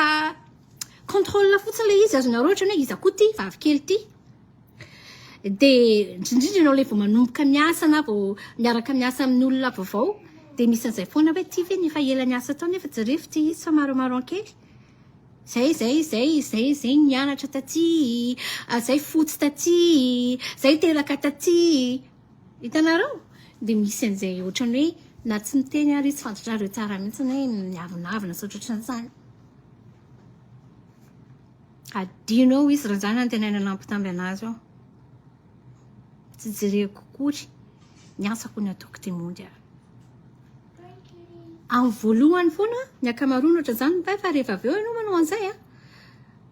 contrôle fotsiny le izy azonareo ohatrany hoe izy akoa ty vavy kely ty dia indrindrindra ianao le vao manomboka miasa na vao miaraka miasa amin'ny olona vaovao dia misy an'izay foana hoe ty ve nefa ela niasa tao nefa jerefo ty izy fa maromaron kely zay nianatra taty zay fotsy taty zay teraka taty hitanareo dia misy an'izay ohatrany hoe na tsy miteny ary izy fantatrareo tsara mihitsy hoe miavinavina sotrotranyzany adinao izy raha zany antenaina lampitamby anazy ao tsy jereko kory niasako ny ataoko temondy amin'ny voalohany foana ny akamaroana ohatra zany fa rehefa avy eo ianao manao an'izay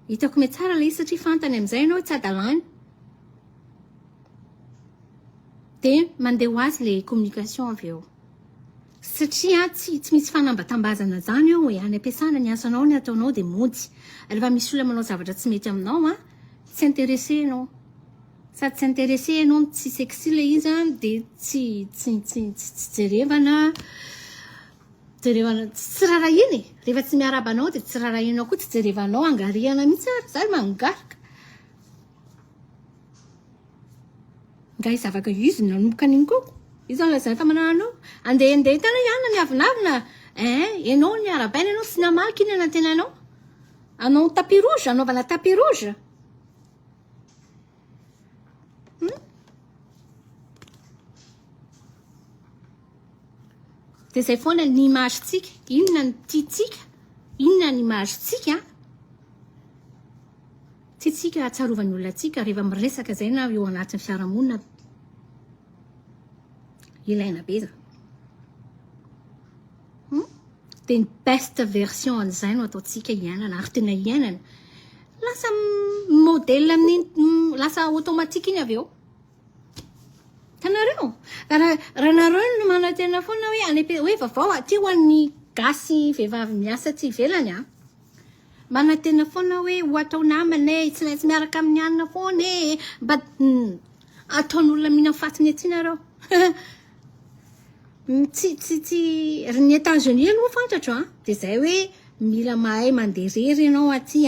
hitako mety tsara le izy satria fantany amin'izay ianao tsy adalany dia mandeha ho azy le communication avy eo satria tsy misy fanambatambazana zany eo hoe any ampiasana ny asanao ny ataonao dia mody rehefa misy olona manao zavatra tsy mety aminao tsy intéressé ianao sady tsy intéressé ianao tsy sexy le izy dia tsy jerevana tsy rarahiny rehefa tsy miarabanao dia tsy rarahinao koa tsy jerevanao angariana mihitsy ary zay mangaraka ngay zavaka izy nanomboka an'iny koko izy lazany fa mananao andeha tana ihany miavinavina ianao ny arabaina ianao sy namaky iny anantenanao anao tapis rouge anaovana tapis rouge dia izay foana ny imagentsika, inona ny tiatsika, inona ny imagentsika. Tiatsika atsarovany olona atsika rehefa miresaka izay na eo anatin'ny fiarahamonina ilaina be zany. Dia ny best version an'izay no ataontsika iainana ary tena iainana. Lasa modèle amin'ny lasa automatique iny avy eo. Tanareo raha nareo no manatena foana hoe vaovao aty ho an'ny gasy vehivavy miasa aty ivelany manatena foana hoe ho atao namana tsy maintsy miaraka amin'ny anina foana mba ataon'olona mihina fatiny aty nareo. Tsy ny États-Unis aloha fantatra dia izay hoe mila mahay mandeha rery ianao aty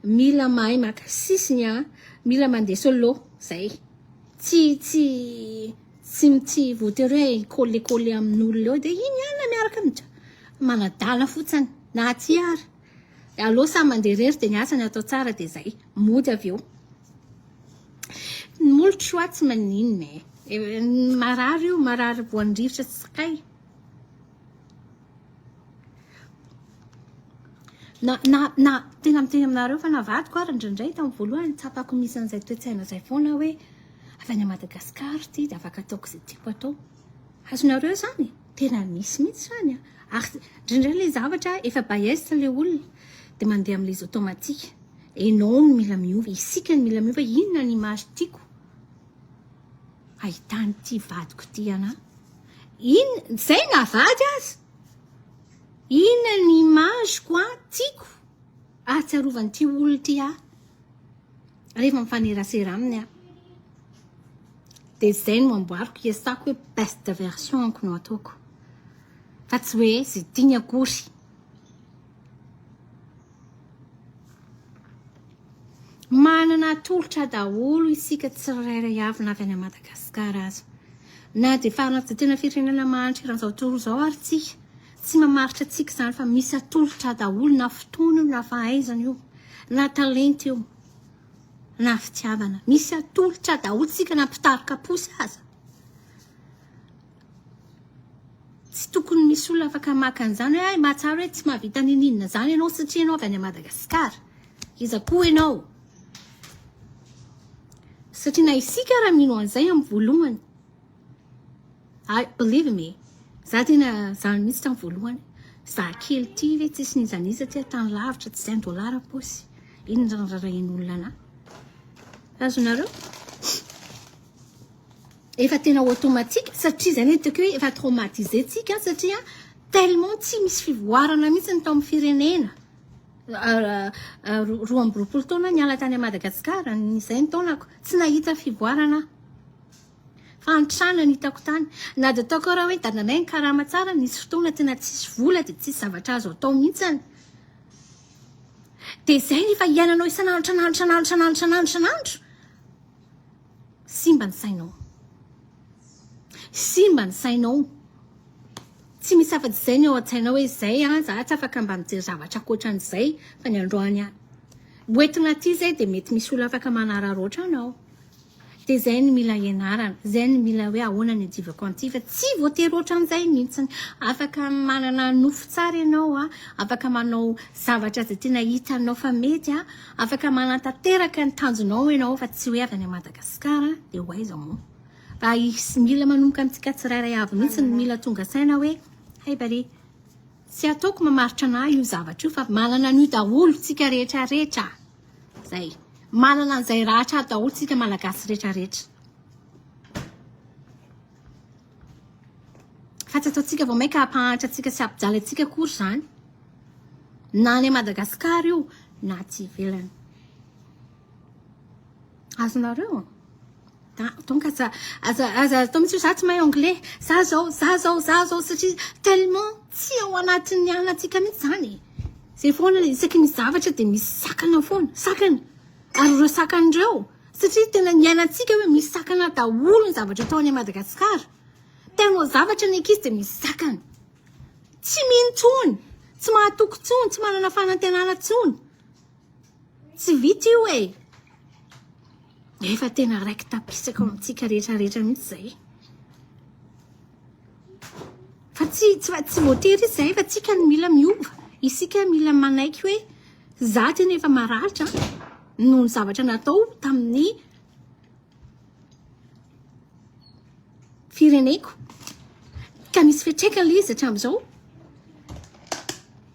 mila mahay maka sisiny mila mandeha solo zay tsy voatery hoe coller amin'olona eo dia iny ihany miaraka amitra manadala fotsiny na aty ary aloha sa mandeha rery dia ny asany atao tsara dia izay mody avy eo. Ny molotro tsy maninona marary io marary voan'ny rivotra tsy sakay na tena miteny aminareo fa navadiko ary indraindray tamin'ny voalohany tsapako misy an'izay toetsaina izay foana hoe avy any Madagascar ity dia afaka ataoko izay tiako atao. Azonareo zany tena misy mihitsy zany ary indraindray ilay zavatra efa baeste ilay olona dia mandeha amin'ilay automatique enao no mila miova isika ny mila miova inona ny image tiako ahitany ty vadiko ty zay navady azy inona ny imageko tiako ahatsiarovany ty olona ty rehefa mifanerasera aminy dia izay no amboariko iasako hoe best versionko no ataoko fa tsy hoe zay tiany akory. Manana tolotra daholo isika tsirairay avy na avy any Madagascar azy na dia farana tena firenena mahantra rahan'izao tontolo izao ary tsika tsy mamaritra atsika izany fa misy atolotra daholo na fotoana na fahaizana io na talenta io na fitiavana misy atolotra daholo tsika na mpitarika posy aza. Tsy tokony misy olona afaka maka an'izany hoe mahatsara hoe tsy mahavita ninina zany ianao satria ianao avy any Madagascar iza koa ianao satria na isika raha mino an'izay amin'ny voalohany believe me za tena zany mihitsy tamin'ny voalohany za kely ty hoe tsisy nizaniza ty tany lavitra tsy $100 posy iny ndrarahin'olona ana azonareo efa tena automatique satria zany hitako hoe efa traumatisé tsika satria tellement tsy misy fivoarana mihitsy ny tao amin'ny firenena 20 taona niala tany Madagascar izay ny taonako tsy nahita fivoarana fantrana ny hitako tany na dia ataoko raha hoe dananay ny karama tsara nisy fotoana tena tsisy vola dia tsisy zavatra azo atao mihitsy dia izay nefa iainanao isan'andro simba ny sainao tsy misy afa-tsy izay ny ao an-tsaina hoe izay za tsy afaka mba mijery zavatra ankoatran'izay fa ny androany hoentina ty izay dia mety misy olona afaka manararoatra anao dia izay ny mila ianarana izay ny mila hoe ahoana ny adivako an'ity fa tsy voatery ohatran'izay mihitsy afaka manana nofo tsara ianao afaka manao zavatra izay tena hitanao fa mety afaka manatanteraka ny tanjonao ianao fa tsy hoe avy any Madagascar dia ho aiza moa fa mila manomboka amintsika tsirairay avy mihitsy ny mila tonga saina hoe hay bary tsy ataoko mamaritra anahy io zavatra io fa manana an'io daholo tsika rehetrarehetra zay manana an'izay rahatra daholo tsika malagasy rehetrarehetra fa tsy ataontsika vao maika hampahatra atsika sy abdala atsika kory zany na any Madagascar io na tsy ivelany azonareo donc aza atao mitsy za tsy mahay anglais za zao satria tellement tsy ao anatin'ny anatsika mihitsy zany zay foana isaky ny zavatra dia misy sakana foana sakana ary ireo sakan'ireo satria tena ny ainatsika hoe misy sakana daholo ny zavatra atao any Madagascar tenao zavatra ny ankizy dia misy sakana tsy mintsony tsy mahatoko tsony tsy manana fanantenana tsony tsy vita io efa tena raiky tapisaka amintsika rehetrarehetra mihitsy izay fa tsy voatery izay fa tsika ny mila miova isika mila manaiky hoe za teny efa maratra noho ny zavatra natao tamin'ny fireneko ka misy fiatraikany ilay izy hatramin'izao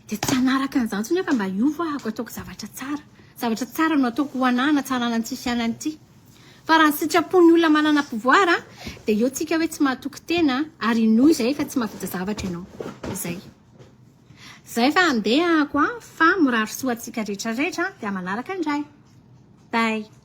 dia tsy hanaraka an'izany ntsony fa mba iova ahako ataoko zavatra tsara no ataoko ho anana tsara anantsy fianan'ity fa raha sitrapony olona manana pouvoir dia eo tsika hoe tsy mahatoky tena ary noho izay fa tsy mahavita zavatra ianao izay fa andeha ahako fa mirary soa antsika rehetrarehetra dia manaraka indray. Bye.